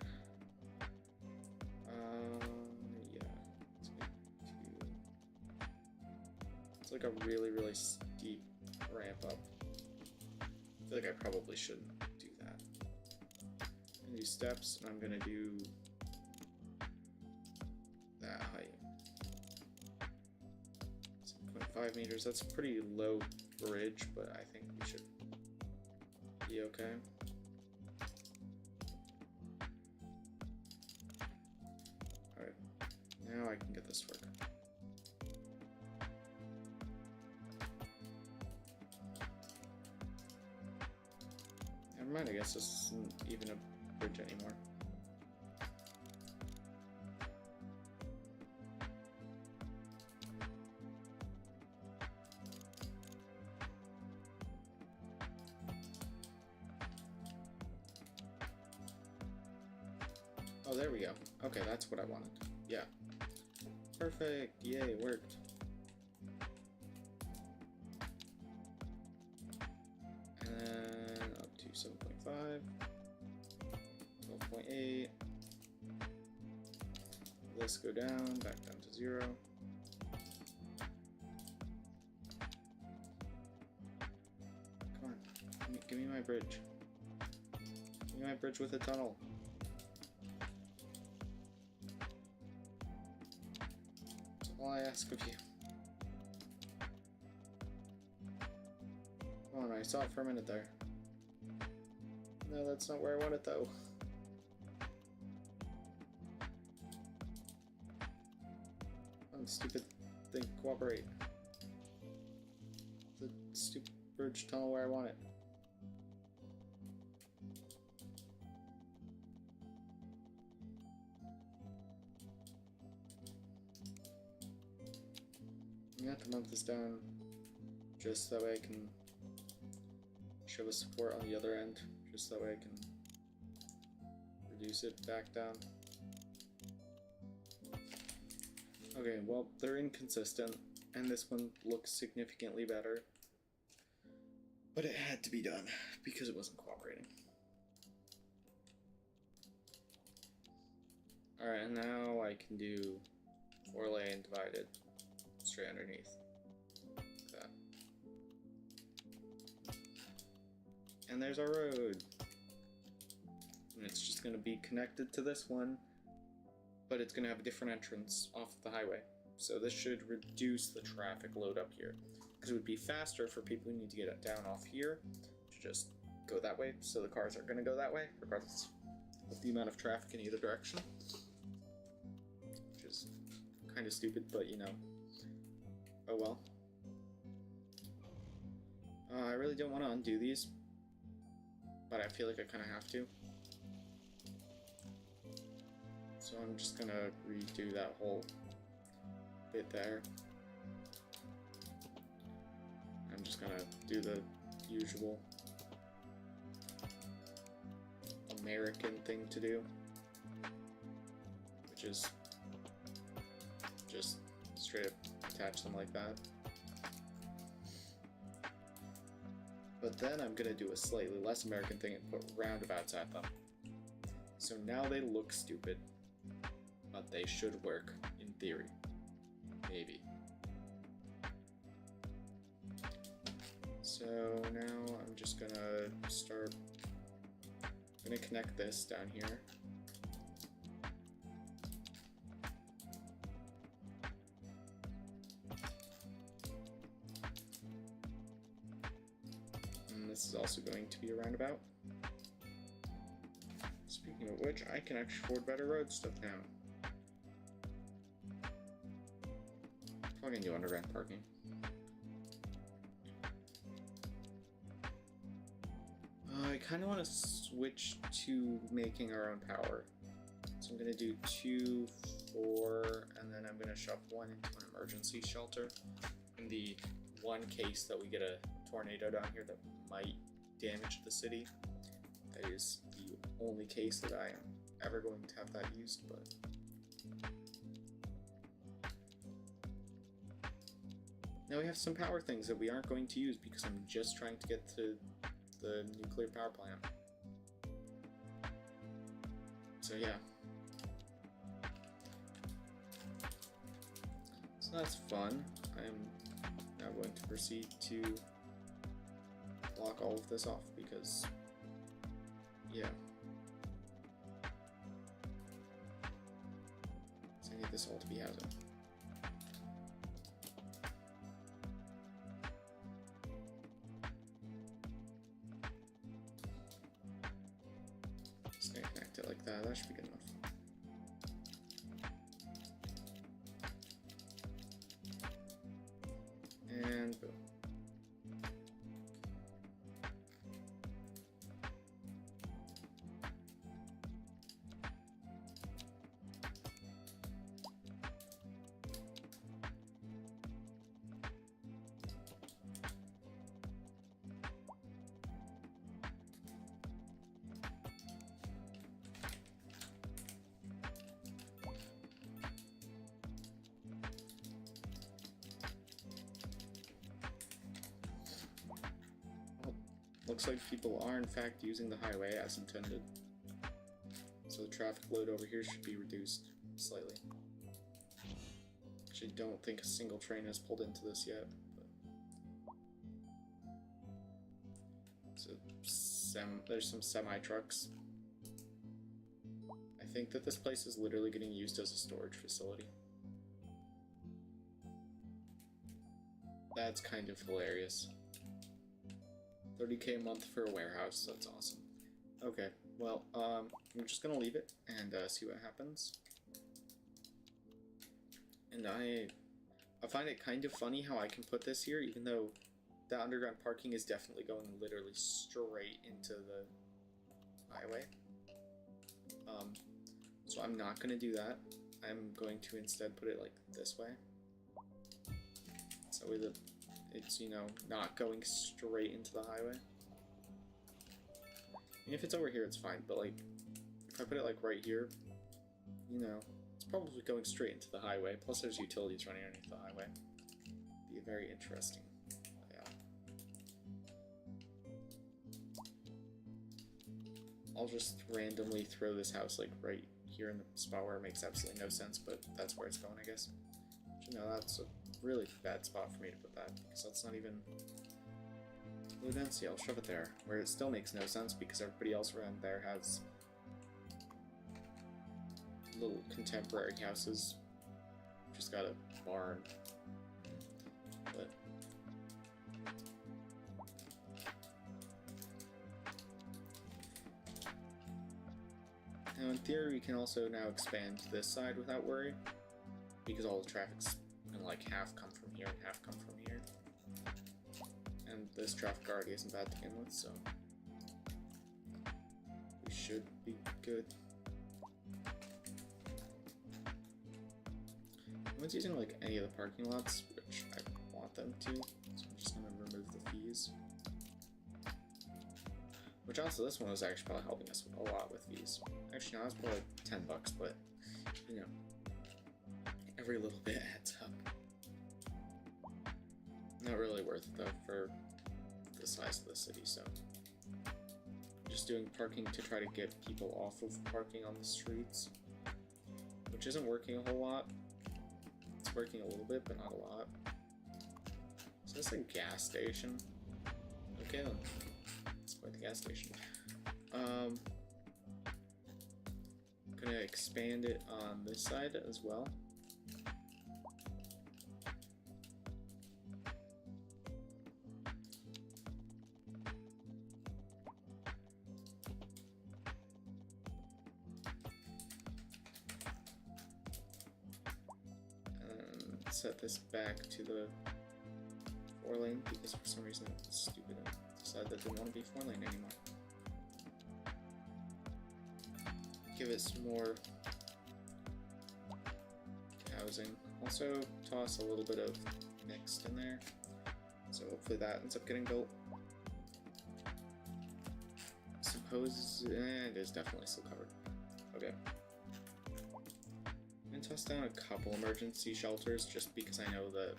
It's like a really, really steep ramp up. I feel like I probably shouldn't do that. I'm gonna do steps, and I'm gonna do that height. 7.5 meters, that's a pretty low bridge, but I think we should be okay. Alright, now I can get this working. Never mind, I guess this isn't even a bridge anymore. Oh, there we go. Okay, that's what I wanted. Yeah. Perfect. Yay, it worked. And then up to 7.5. 12.8. Let's go down, back down to 0. Come on. Give me my bridge. Give me my bridge with a tunnel. All I ask of you. Come on, I saw it for a minute there. No, that's not where I want it though. Come on, stupid thing, cooperate. The stupid bridge tunnel where I want it. have to mount this down just that way I can show a support on the other end, just that way I can reduce it back down. Okay, well, they're inconsistent, and this one looks significantly better, but it had to be done because it wasn't cooperating. Alright, and now I can do overlay and divided straight underneath. Like that. And there's our road. And it's just going to be connected to this one, but it's going to have a different entrance off the highway. So this should reduce the traffic load up here, because it would be faster for people who need to get down off here to just go that way. So the cars are going to go that way, regardless of the amount of traffic in either direction. Which is kind of stupid, but you know, oh well. I really don't want to undo these, but I feel like I kind of have to. So I'm just gonna redo that whole bit there. I'm just gonna do the usual American thing to do, which is just straight up attach them like that. But then I'm gonna do a slightly less American thing and put roundabouts at them. So now they look stupid, but they should work in theory. Maybe. So now I'm just gonna connect this down here. And this is also going to be a roundabout. Speaking of which, I can actually afford better road stuff now. Probably gonna do underground parking. I kind of want to switch to making our own power. So I'm gonna do 2, 4, and then I'm gonna shove 1 into an emergency shelter. In the one case that we get a tornado down here that might damage the city. That is the only case that I am ever going to have that used, but now we have some power things that we aren't going to use because I'm just trying to get to the nuclear power plant. So yeah. So that's fun. I'm now going to proceed to block all of this off because, yeah. So I need this all to be housing. Just gonna connect it like that. That should be good enough. And boom. Looks like people are in fact using the highway as intended. So the traffic load over here should be reduced slightly. Actually, don't think a single train has pulled into this yet. But so there's some semi-trucks. I think that this place is literally getting used as a storage facility. That's kind of hilarious. 30K a month for a warehouse, that's awesome. Okay, well, I'm just gonna leave it and see what happens. And I find it kind of funny how I can put this here, even though the underground parking is definitely going literally straight into the highway. So I'm not gonna do that. I'm going to instead put it like this way. So that it's, you know, not going straight into the highway. And if it's over here, it's fine, but like, if I put it like right here, you know, it's probably going straight into the highway. Plus there's utilities running underneath the highway. Be very interesting. I'll just randomly throw this house like right here in the spot where it makes absolutely no sense, but that's where it's going, I guess. But, you know, that's a really bad spot for me to put that, because that's not even low density. I'll shove it there, where it still makes no sense because everybody else around there has little contemporary houses. Just got a barn. But now, in theory, we can also now expand this side without worry, because all the traffic's gonna like half come from here and half come from here. And this traffic already isn't bad to begin with, so we should be good. No one's using like any of the parking lots, which I want them to, so I'm just gonna remove the fees. Which also, this one was actually probably helping us a lot with fees. Actually, no, it was probably like $10, but, you know, every little bit adds up. Not really worth it, though, for the size of the city, so. Just doing parking to try to get people off of parking on the streets, which isn't working a whole lot. It's working a little bit, but not a lot. Is this a gas station? Okay, then. Quite the gas station. Gonna expand it on this side as well. And set this back to the 4-lane because for some reason it's stupid. Decided that didn't want to be 4-lane anymore. Give it some more housing. Also toss a little bit of mixed in there. So hopefully that ends up getting built. Suppose it is definitely still covered. Okay. I'm gonna toss down a couple emergency shelters just because I know that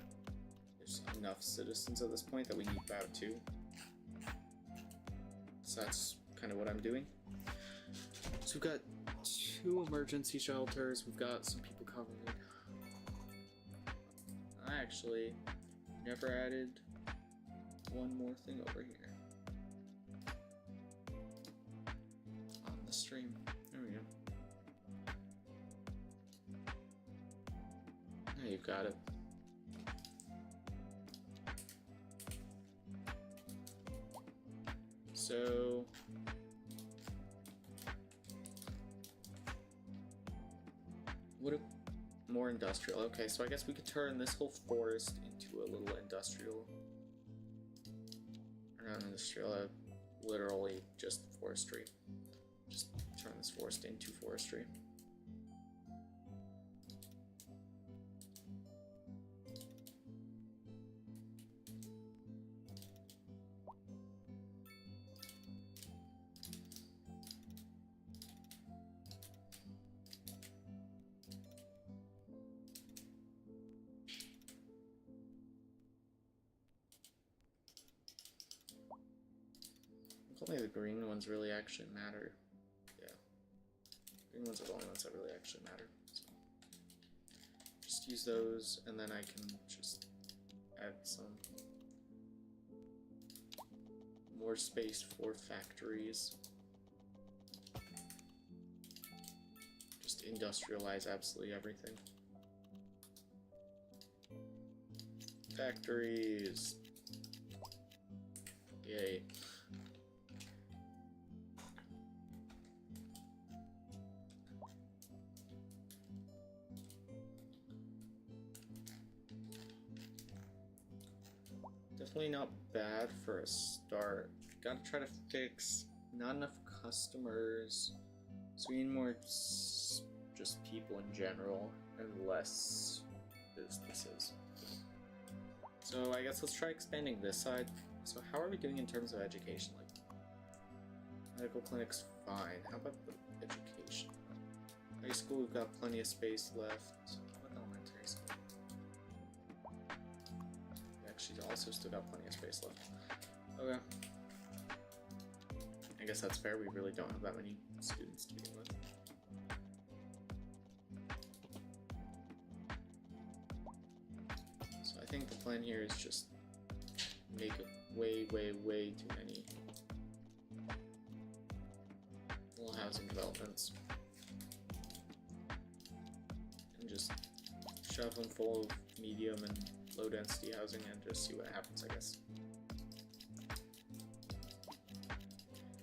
there's enough citizens at this point that we need about 2. So that's kind of what I'm doing. So we've got 2 emergency shelters, we've got some people covered. I actually never added one more thing over here. On the stream. There we go. Now you've got it. So what a more industrial. Okay, so I guess we could turn this whole forest into a little industrial. Or not industrial, literally just forestry. Just turn this forest into forestry. Only the green ones really actually matter. Yeah. Green ones are the only ones that really actually matter. So just use those, and then I can just add some more space for factories. Just industrialize absolutely everything. Factories. Yay. Definitely not bad for a start. Gotta try to fix not enough customers, so we need more just people in general and less businesses. So I guess let's try expanding this side. So how are we doing in terms of education? Like, medical clinic's fine. How about the education? High school, we've got plenty of space left. How about elementary school? We actually also still got plenty of space left. Okay. I guess that's fair. We really don't have that many students to begin with. So I think the plan here is just make way too many little housing developments and just shove them full of medium and low density housing and just see what happens, I guess.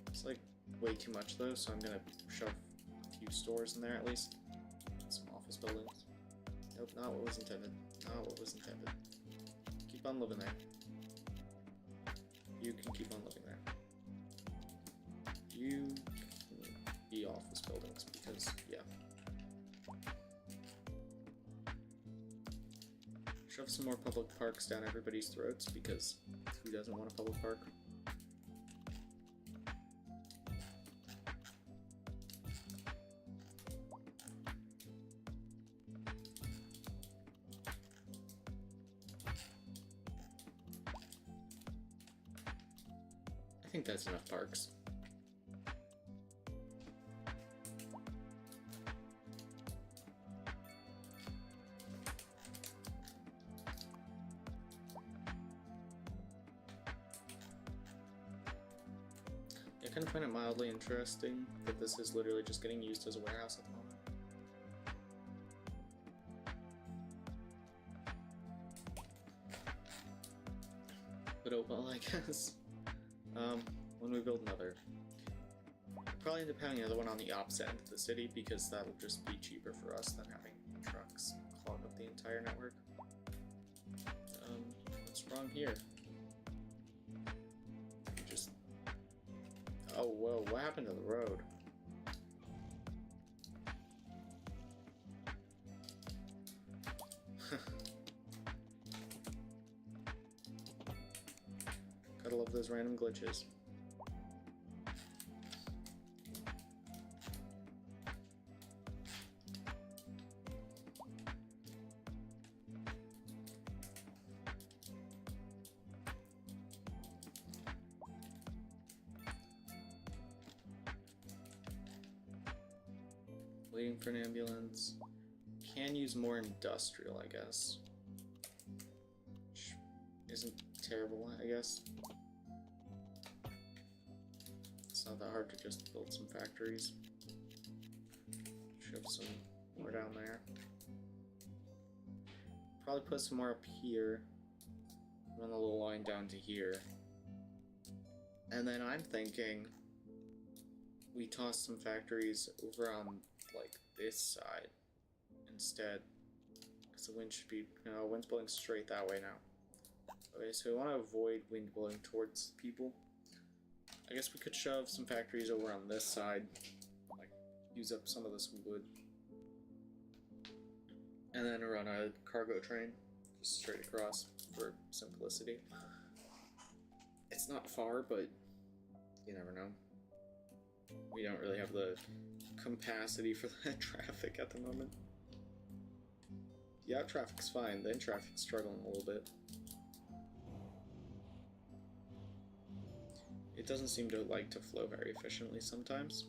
It's like way too much though, so I'm gonna shove a few stores in there at least. Some office buildings. Nope, not what was intended. Not what was intended. Keep on living there. You can keep on living there. You can be office buildings because, yeah. Shove some more public parks down everybody's throats because who doesn't want a public park? I think that's enough parks. I kind of find it mildly interesting that this is literally just getting used as a warehouse at the moment. But oh well, I guess. When we build another, we'll probably end up having another one on the opposite end of the city because that'll just be cheaper for us than having trucks clog up the entire network. What's wrong here? Just... Oh, whoa, what happened to the road? Gotta love those random glitches. Waiting for an ambulance. Can use more industrial, I guess. Which isn't terrible, I guess. It's not that hard to just build some factories. Shove some more down there. Probably put some more up here. Run a little line down to here. And then I'm thinking we toss some factories over on like this side instead, because the wind should be, no, wind's blowing straight that way now. Okay, so we want to avoid wind blowing towards people. I guess we could shove some factories over on this side, like use up some of this wood, and then run a cargo train just straight across for simplicity. It's not far, but you never know. We don't really have the capacity for that traffic at the moment. Yeah, traffic's fine, then traffic's struggling a little bit. It doesn't seem to like to flow very efficiently sometimes.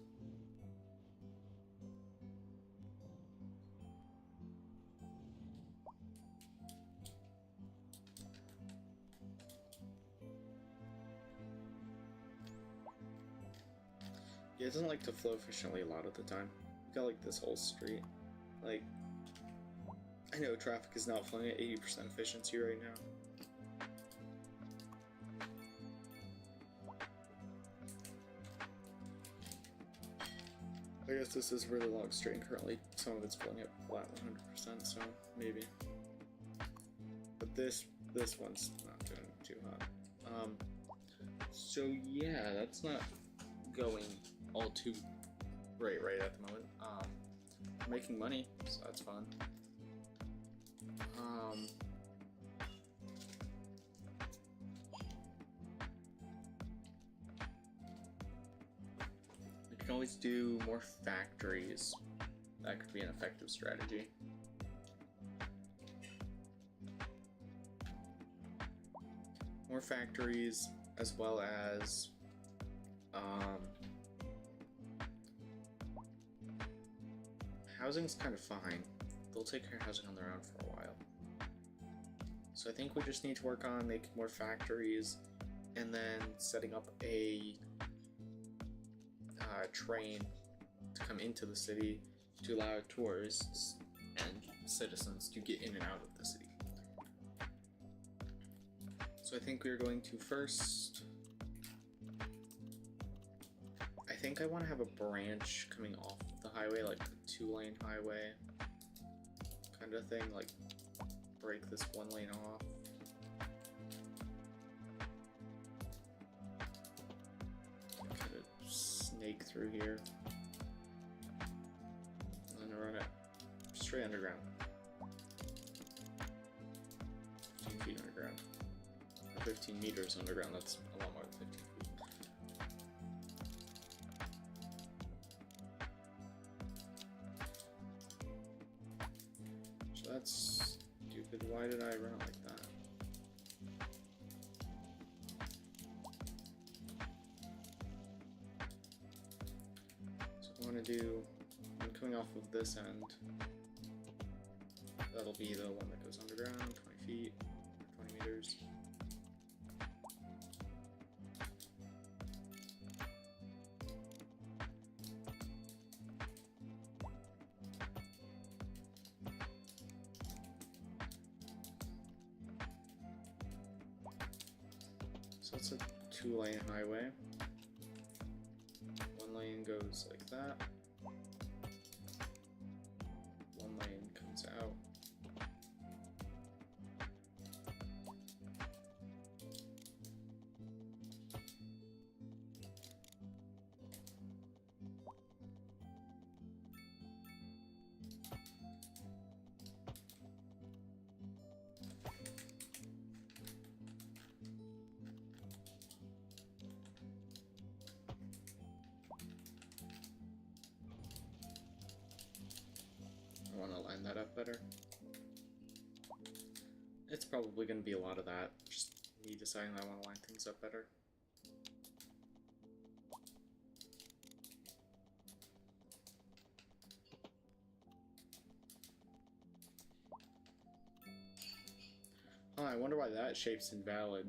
Yeah, it doesn't like to flow efficiently a lot of the time. We got like this whole street. Like, I know traffic is not flowing at 80% efficiency right now. I guess this is a really long street currently. Some of it's flowing at flat 100%, so maybe. But this one's not doing too hot. So yeah, that's not going all too right at the moment. We're making money, so that's fun. always do more factories. That could be an effective strategy. More factories, as well as housing's kind of fine. They'll take care of housing on their own for a while. So I think we just need to work on making more factories and then setting up a train to come into the city to allow tourists and citizens to get in and out of the city. So I think we're going to first... I think I want to have a branch coming off the highway, like a 2-lane highway kind of thing, like break this 1 lane off. Kind of snake through here. And then run it straight underground. 15 feet underground. 15 meters underground, that's a lot more than 15 feet. So that's stupid. Why did I run it like that? So I want to do, I'm coming off of this end. That'll be the one that goes underground, 20 feet, 20 meters. So it's a 2-lane highway. 1 lane goes like that. 1 lane comes out. I want to line that up better. It's probably going to be a lot of that, just me deciding that I want to line things up better. Oh, I wonder why that shape's invalid.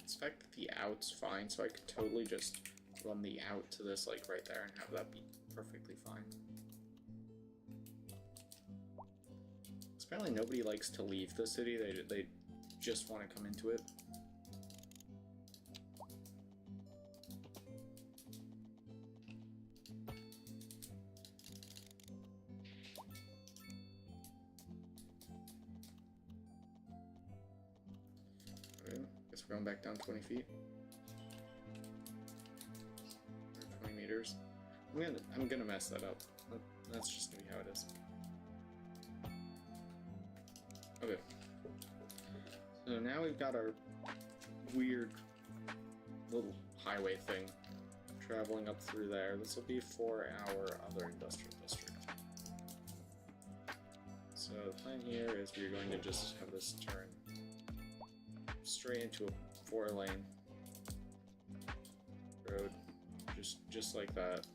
The fact that the out's fine, so I could totally just run the out to this, like, right there and have that be perfectly fine. Apparently nobody likes to leave the city, they just want to come into it. Guess we're going back down 20 feet. Or 20 meters. I'm gonna mess that up. That's just gonna be how it is. Okay. So now we've got our weird little highway thing traveling up through there. This will be for our other industrial district. So the plan here is we're going to just have this turn straight into a 4-lane road, just like that,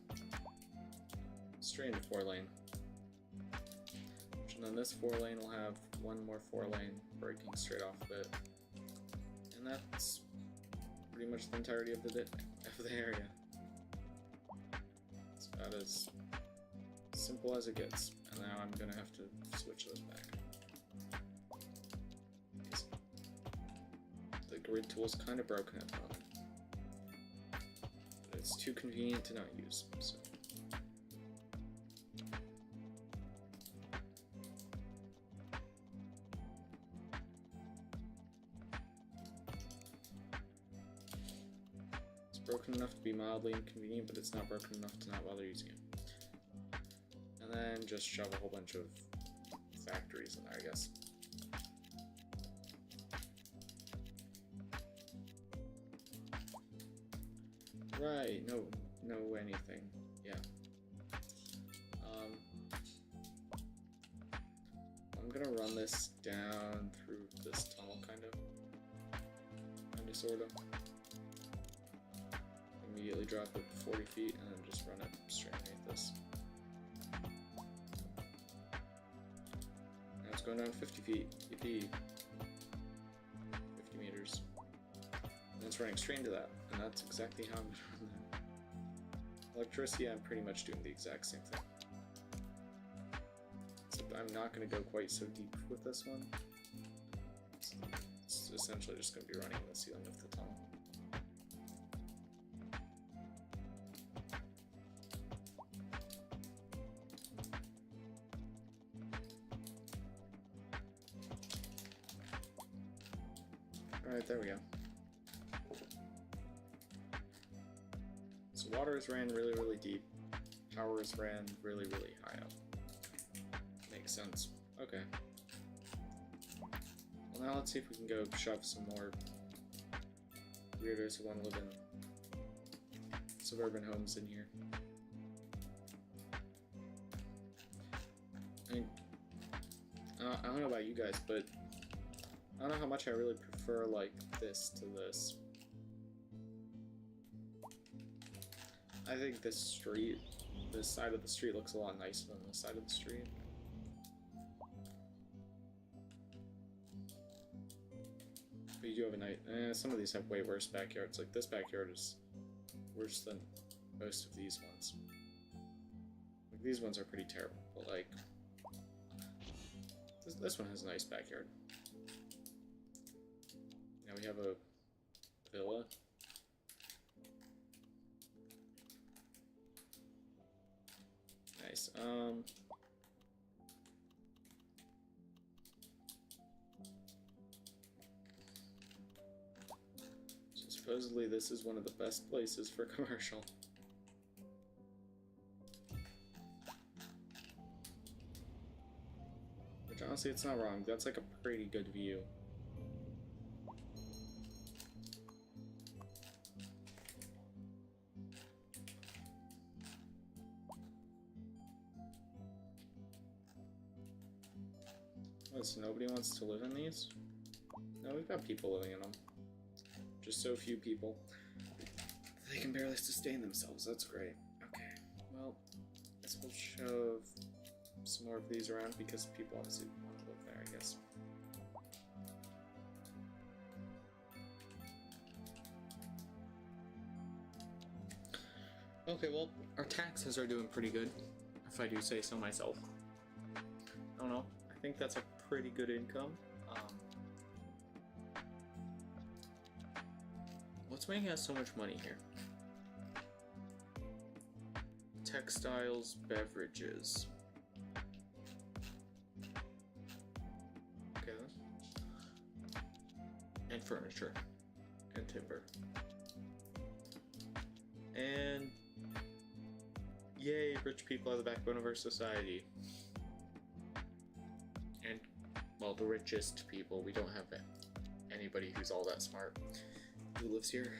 straight into 4-lane. And then this 4-lane will have one more 4-lane breaking straight off of it, and that's pretty much the entirety of the area. It's about as simple as it gets, and now I'm gonna have to switch those back. The grid tool's kind of broken at the moment, but it's too convenient to not use, so. It's broken enough to be mildly inconvenient, but it's not broken enough to not bother using it. And then just shove a whole bunch of factories in there, I guess. Right, no anything. Yeah. I'm gonna run this down through this tunnel, kind of, sort of. Immediately drop it 40 feet and then just run it straight underneath this. Now it's going down 50 feet. Yippee. 50 meters. And it's running straight into that, and that's exactly how I'm gonna run that. Electricity, I'm pretty much doing the exact same thing. Except I'm not going to go quite so deep with this one. It's essentially just going to be running in the ceiling of the tunnel. Alright, there we go. So water is ran really, really deep. Power is ran really, really high up. Makes sense. Okay. Well, now let's see if we can go shove some more weirdos who want to live in suburban homes in here. I mean, I don't know about you guys, but I don't know how much I really prefer, like, this to this. I think this side of the street looks a lot nicer than this side of the street. But you do have a nice, some of these have way worse backyards. Like, this backyard is worse than most of these ones. Like, these ones are pretty terrible, but like, this one has a nice backyard. Now we have a villa. Nice. So supposedly this is one of the best places for commercial. Which honestly, it's not wrong. That's like a pretty good view. So nobody wants to live in these? No, we've got people living in them. Just so few people. They can barely sustain themselves. That's great. Okay, well, I guess we'll shove some more of these around because people obviously want to live there, I guess. Okay, well, our taxes are doing pretty good, if I do say so myself. I don't know. I think that's a pretty good income. What's making us so much money here? Textiles, beverages. Okay then. And furniture. And timber. And yay, rich people are the backbone of our society. And, well, the richest people. We don't have anybody who's all that smart who lives here.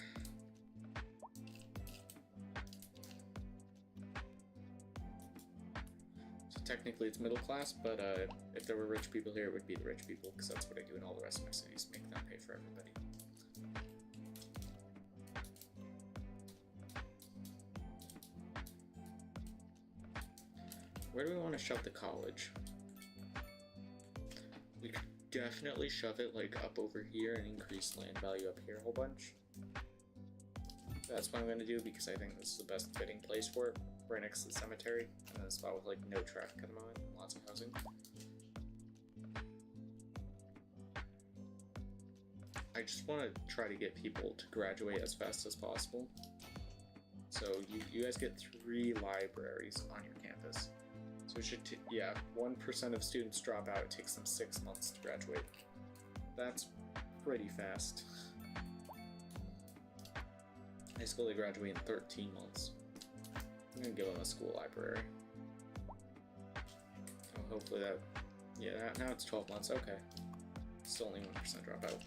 So technically it's middle class, but if there were rich people here, it would be the rich people, because that's what I do in all the rest of my cities, make them pay for everybody. Where do we want to shove the college? We could definitely shove it like up over here and increase land value up here a whole bunch. That's what I'm going to do because I think this is the best fitting place for it, right next to the cemetery, and a spot with like no traffic at the moment, lots of housing. I just want to try to get people to graduate as fast as possible. So you guys get 3 libraries on your campus. So it should, 1% of students drop out. It takes them 6 months to graduate. That's pretty fast. High school, they graduate in 13 months. I'm gonna give them a school library. Oh, hopefully that, now it's 12 months, okay. Still only 1% drop out.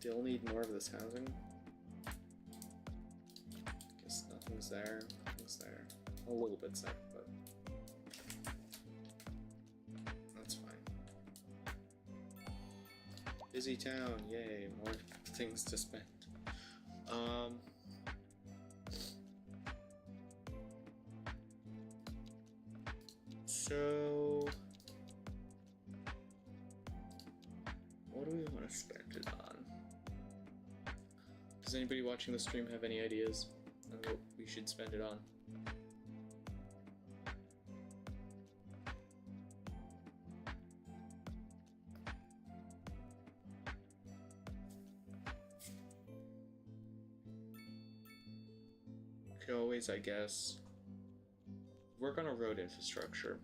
still need more of this housing. Guess nothing's there. Nothing's there. A little bit's there, but that's fine. Busy town, yay! More things to spend. So what do we want to spend it on? Does anybody watching the stream have any ideas on what we should spend it on? Could always, I guess, work on a road infrastructure.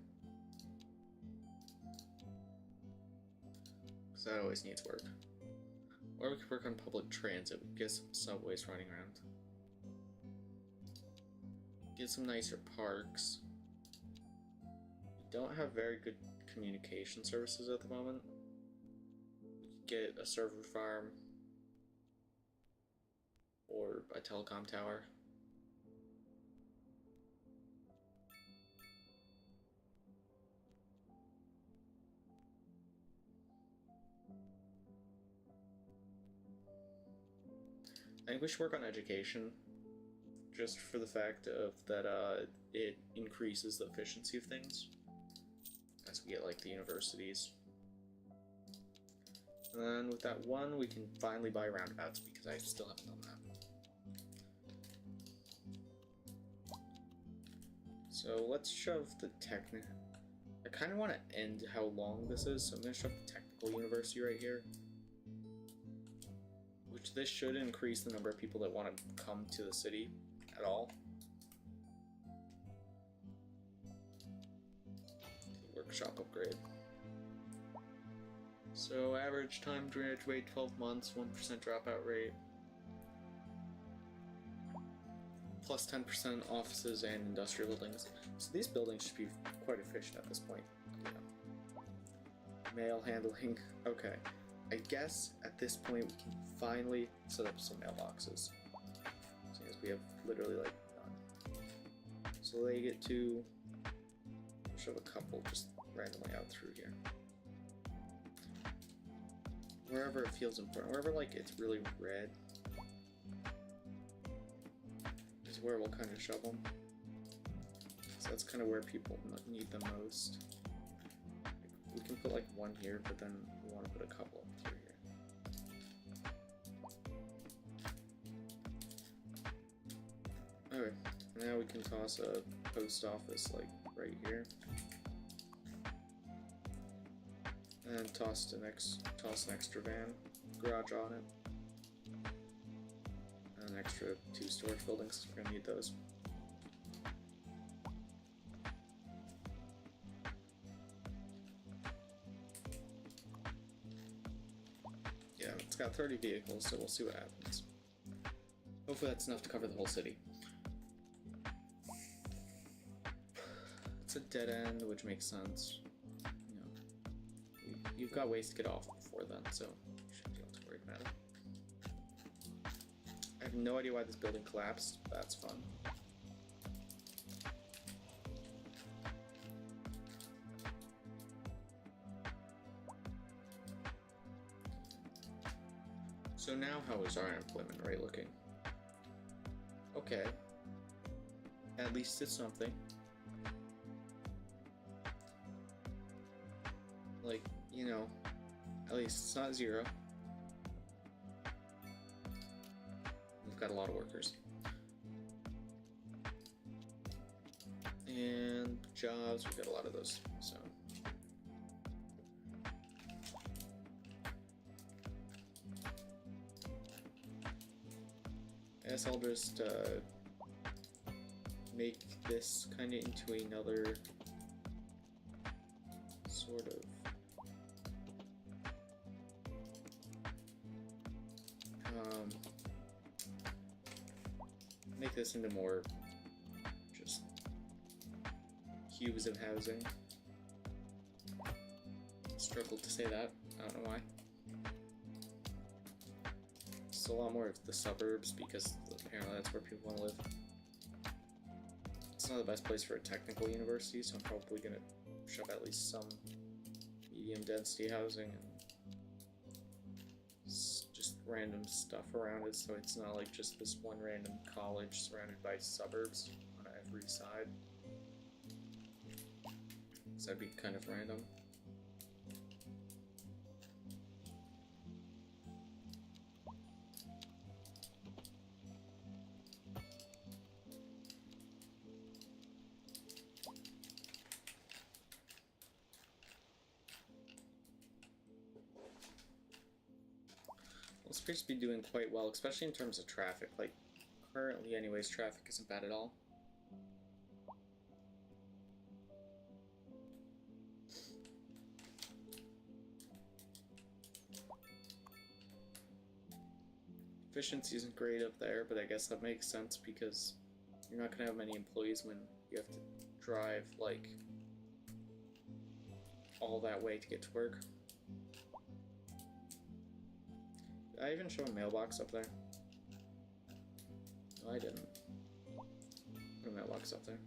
Because that always needs work. Or we could work on public transit. We could get some subways running around. Get some nicer parks. We don't have very good communication services at the moment. We could get a server farm. Or a telecom tower. I think we should work on education, just for the fact of that it increases the efficiency of things as we get like the universities. And then with that one, we can finally buy roundabouts because I still haven't done that. So let's shove the technical. I kind of want to end how long this is, so I'm going to shove the technical university right here. Which this should increase the number of people that want to come to the city at all. Workshop upgrade. So average time to graduate 12 months, 1% dropout rate. Plus 10% offices and industrial buildings. So these buildings should be quite efficient at this point. Yeah. Mail handling. Okay. I guess at this point we can finally set up some mailboxes. Seeing as we have literally like none. So they get to shove a couple just randomly out through here. Wherever it feels important, wherever like it's really red is where we'll kind of shove them. So that's kind of where people need the most. We can put like one here, but then we want to put a couple up through here. Okay, now we can toss a post office like right here. And toss an extra van, garage on it. And an extra 2 storage buildings, we're gonna need those. Yeah, it's got 30 vehicles, so we'll see what happens. Hopefully that's enough to cover the whole city. It's a dead end, which makes sense. You know, you've got ways to get off before then, so you shouldn't be able to worry about it. I have no idea why this building collapsed. That's fun. So now how is our unemployment rate looking? Okay. At least it's something. Like, you know, at least it's not 0. We've got a lot of workers. And jobs, we've got a lot of those, so. I guess I'll just make this kind of into another sort of make this into more just cubes of housing. Struggled to say that, I don't know why. It's a lot more of the suburbs because apparently that's where people want to live. It's not the best place for a technical university, so I'm probably gonna shove at least some medium density housing and just random stuff around it, so it's not like just this one random college surrounded by suburbs on every side. So that'd be kind of random. This appears to be doing quite well, especially in terms of traffic. Like, currently anyways, traffic isn't bad at all. Efficiency isn't great up there, but I guess that makes sense because you're not gonna have many employees when you have to drive, like, all that way to get to work. Did I even show a mailbox up there? No, I didn't. Put a mailbox up there.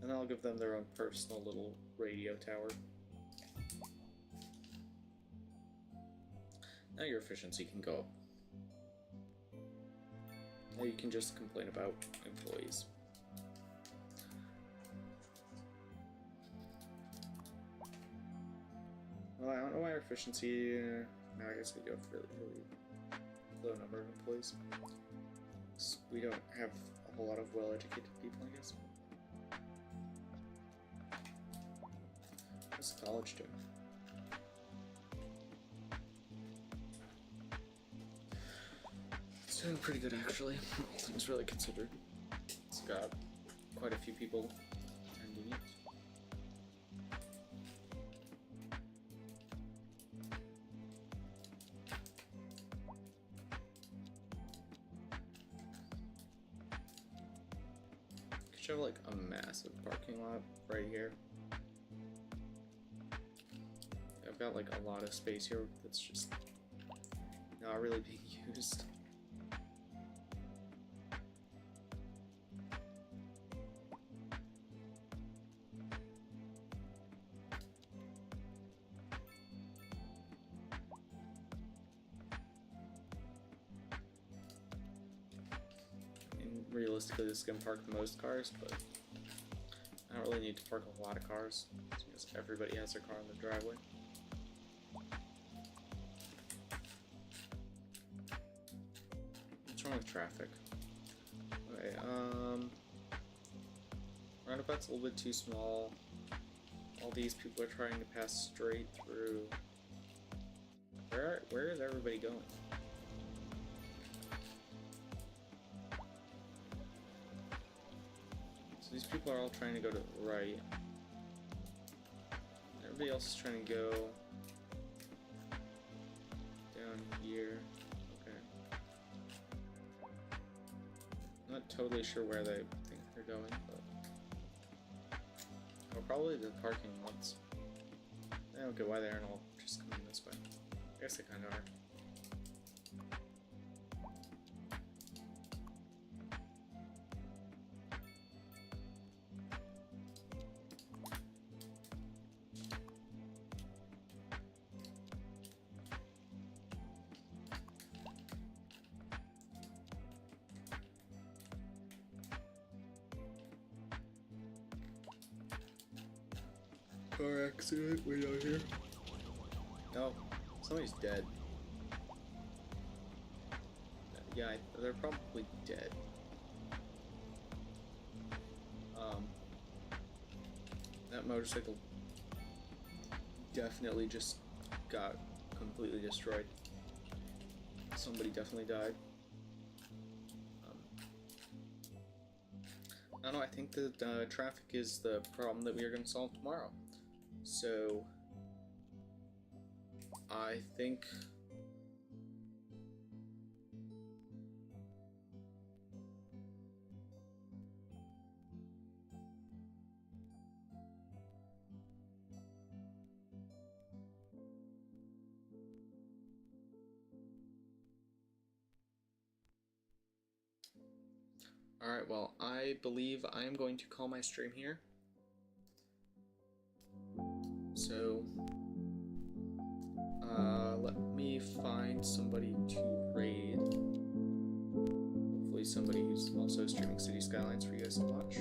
And I'll give them their own personal little radio tower. Now your efficiency can go up. Now you can just complain about employees. Well, I don't know why our efficiency... no, I guess we do have really low number of employees. We don't have a whole lot of well-educated people, I guess. What's college doing? It's doing pretty good, actually. All things really considered. It's got quite a few people attending it. Could show like a massive parking lot right here. I've got like a lot of space here that's just not really being used. Realistically, this is going to park the most cars, but I don't really need to park a lot of cars because everybody has their car in the driveway. What's wrong with traffic? Okay, roundabout's a little bit too small. All these people are trying to pass straight through. Where is everybody going? So these people are all trying to go to the right. Everybody else is trying to go down here. Okay. Not totally sure where they think they're going, but probably the parking lots. I don't get why they aren't all just coming this way. I guess they kind of are. Car accident way out here. No, somebody's dead. Yeah, they're probably dead. That motorcycle definitely just got completely destroyed. Somebody definitely died. I don't know, I think that traffic is the problem that we are going to solve tomorrow. So, I think Alright, well, I believe I am going to call my stream here. So, let me find somebody to raid. Hopefully somebody who's also streaming City Skylines for you guys to watch.